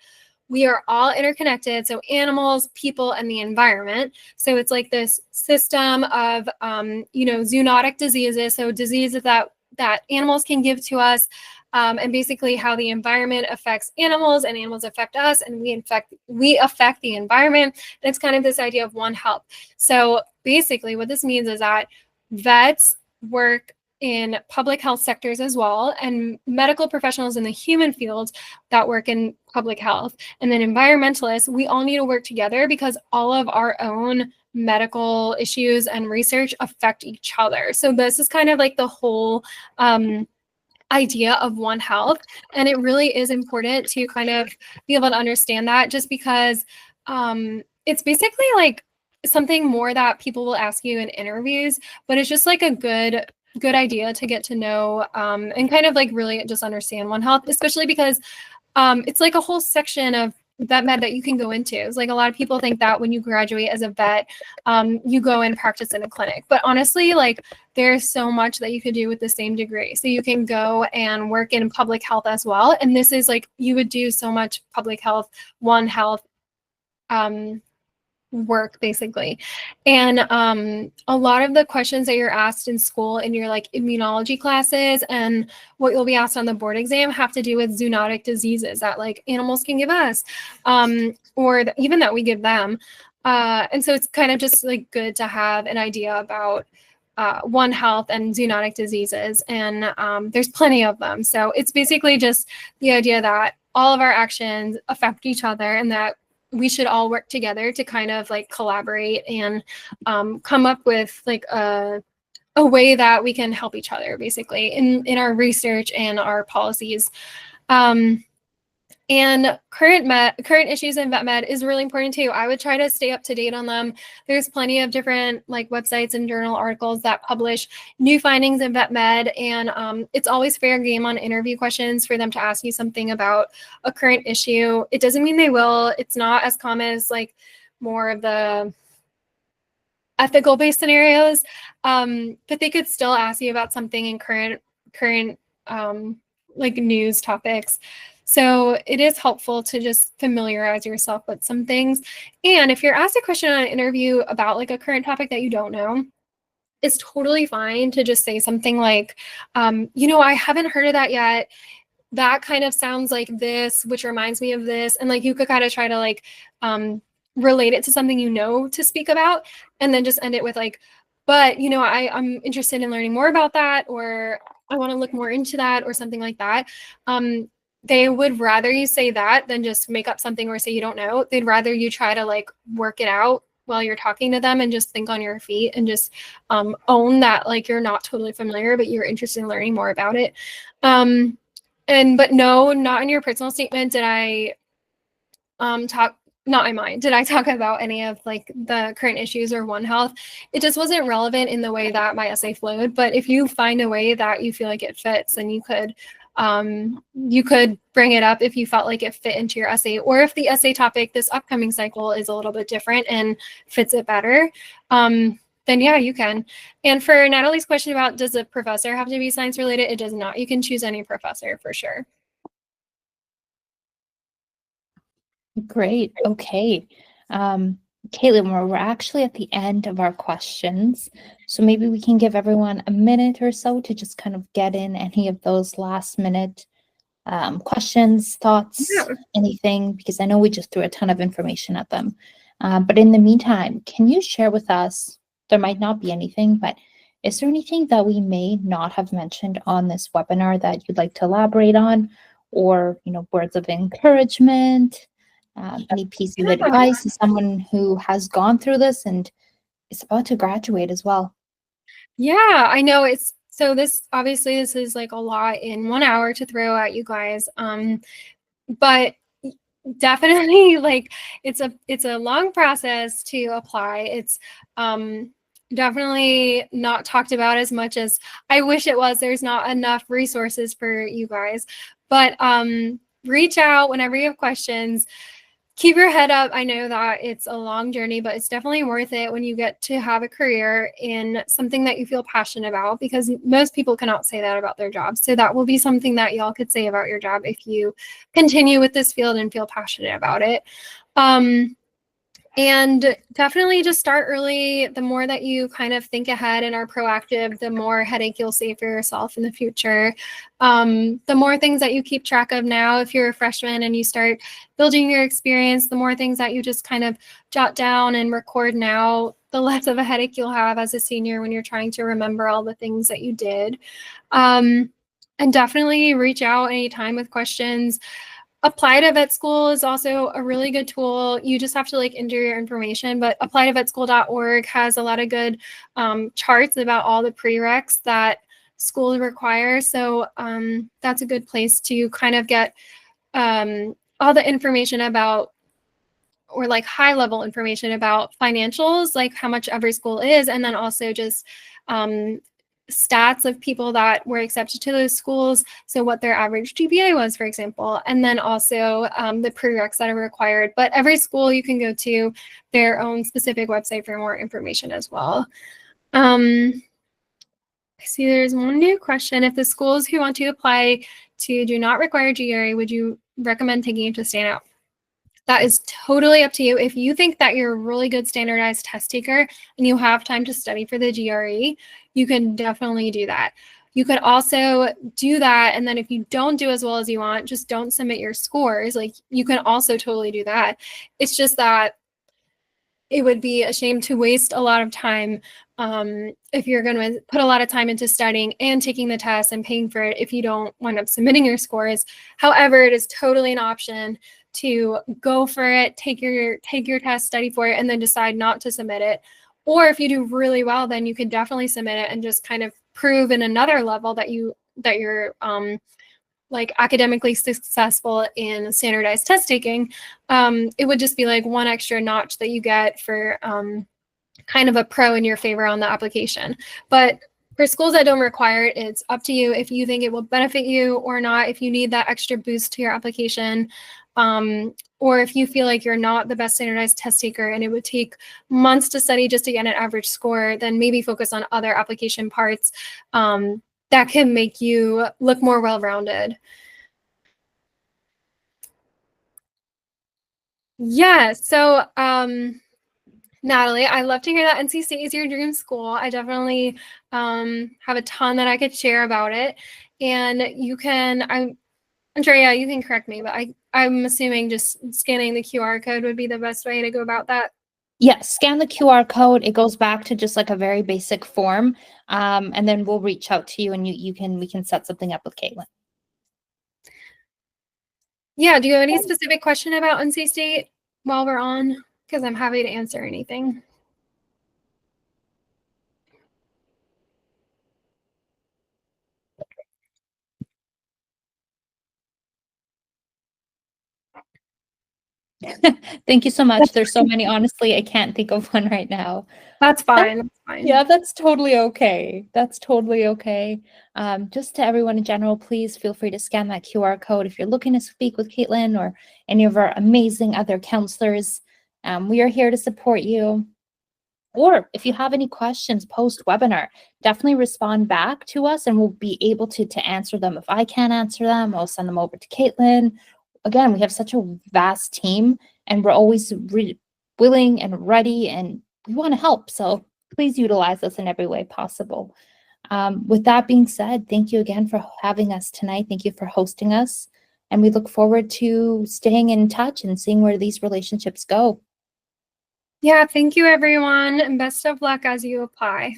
we are all interconnected. So animals, people, and the environment. So it's like this system of, zoonotic diseases. So diseases that animals can give to us, and basically how the environment affects animals and animals affect us, and we affect the environment. And it's kind of this idea of One Health. So basically what this means is that vets work in public health sectors as well, and medical professionals in the human field that work in public health, and then environmentalists, we all need to work together because all of our own medical issues and research affect each other. So this is kind of like the whole idea of One Health, and it really is important to kind of be able to understand that, just because it's basically like something more that people will ask you in interviews, but it's just like a good idea to get to know, and kind of like really just understand One Health, especially because it's like a whole section of vet med that you can go into. It's like a lot of people think that when you graduate as a vet, you go and practice in a clinic. But honestly, like there's so much that you could do with the same degree. So you can go and work in public health as well. And this is like, you would do so much public health, One Health work basically. And a lot of the questions that you're asked in school in your like immunology classes and what you'll be asked on the board exam have to do with zoonotic diseases that like animals can give us, or even that we give them. And so it's kind of just like good to have an idea about One Health and zoonotic diseases, and there's plenty of them. So it's basically just the idea that all of our actions affect each other, and that we should all work together to kind of like collaborate and come up with like a way that we can help each other basically in our research and our policies. And current issues in vet med is really important too. I would try to stay up to date on them. There's plenty of different like websites and journal articles that publish new findings in vet med, and it's always fair game on interview questions for them to ask you something about a current issue. It doesn't mean they will. It's not as common as like more of the ethical based scenarios, but they could still ask you about something in current like news topics. So it is helpful to just familiarize yourself with some things. And if you're asked a question on an interview about like a current topic that you don't know, it's totally fine to just say something like, I haven't heard of that yet. That kind of sounds like this, which reminds me of this. And like you could kind of try to like relate it to something to speak about, and then just end it with like, but I'm interested in learning more about that, or I want to look more into that, or something like that. They would rather you say that than just make up something or say you don't know. They'd rather you try to like work it out while you're talking to them and just think on your feet and just own that like you're not totally familiar, but you're interested in learning more about it. But no, not in your personal statement did I talk not in mind, did I talk about any of like the current issues or One Health. It just wasn't relevant in the way that my essay flowed. But if you find a way that you feel like it fits, then you could bring it up if you felt like it fit into your essay, or if the essay topic this upcoming cycle is a little bit different and fits it better. Then yeah, you can. And for Natalie's question about does a professor have to be science related, it does not. You can choose any professor for sure. Great. Okay. Caitlin, we're actually at the end of our questions. So maybe we can give everyone a minute or so to just kind of get in any of those last minute questions, thoughts, Yeah. anything, because I know we just threw a ton of information at them. But in the meantime, can you share with us, there might not be anything, but is there anything that we may not have mentioned on this webinar that you'd like to elaborate on, or, words of encouragement, any piece of Yeah. advice to someone who has gone through this and is about to graduate as well? Yeah, I know it's so this is like a lot in 1 hour to throw at you guys. But definitely like it's a long process to apply. It's definitely not talked about as much as I wish it was. There's not enough resources for you guys. But reach out whenever you have questions. Keep your head up. I know that it's a long journey, but it's definitely worth it when you get to have a career in something that you feel passionate about, because most people cannot say that about their jobs. So that will be something that y'all could say about your job if you continue with this field and feel passionate about it. And definitely just start early. The more that you kind of think ahead and are proactive, the more headache you'll save for yourself in the future. The more things that you keep track of now, if you're a freshman and you start building your experience, the more things that you just kind of jot down and record now, the less of a headache you'll have as a senior when you're trying to remember all the things that you did. And definitely reach out anytime with questions. Apply to vet school is also a really good tool. You just have to like enter your information, but applytovetschool.org has a lot of good charts about all the prereqs that schools require. So that's a good place to kind of get all the information about, or like high level information about financials, like how much every school is, and then also just stats of people that were accepted to those schools. So what their average GPA was, for example, and then also the prereqs that are required. But every school you can go to their own specific website for more information as well. I see there's one new question. If the schools who want to apply to do not require GRE, would you recommend taking it to stand out? That is totally up to you. If you think that you're a really good standardized test taker and you have time to study for the GRE, you can definitely do that. You could also do that, and then if you don't do as well as you want, just don't submit your scores. Like, you can also totally do that. It's just that it would be a shame to waste a lot of time if you're going to put a lot of time into studying and taking the test and paying for it if you don't wind up submitting your scores. However, it is totally an option to go for it, take your test, study for it, and then decide not to submit it. Or if you do really well, then you could definitely submit it and just kind of prove in another level that you're like academically successful in standardized test taking. It would just be like one extra notch that you get for kind of a pro in your favor on the application. But for schools that don't require it, it's up to you if you think it will benefit you or not, if you need that extra boost to your application, or if you feel like you're not the best standardized test taker and it would take months to study just to get an average score, then maybe focus on other application parts that can make you look more well-rounded. Yeah, so Natalie, I love to hear that NC State is your dream school. I definitely have a ton that I could share about it. And you can, Andrea, you can correct me, but I'm assuming just scanning the QR code would be the best way to go about that. Yes, scan the QR code. It goes back to just like a very basic form. And then we'll reach out to you and we can set something up with Caitlin. Yeah, do you have any specific question about NC State while we're on? Because I'm happy to answer anything. Thank you so much. There's so many, honestly, I can't think of one right now. That's fine. That's fine. Yeah, that's totally okay. That's totally okay. Just to everyone in general, please feel free to scan that QR code if you're looking to speak with Caitlin or any of our amazing other counselors. We are here to support you. Or if you have any questions post-webinar, definitely respond back to us and we'll be able to answer them. If I can't answer them, I'll send them over to Caitlin. Again, we have such a vast team and we're always willing and ready and we want to help. So please utilize us in every way possible. With that being said, thank you again for having us tonight. Thank you for hosting us. And we look forward to staying in touch and seeing where these relationships go. Yeah, thank you everyone, and best of luck as you apply.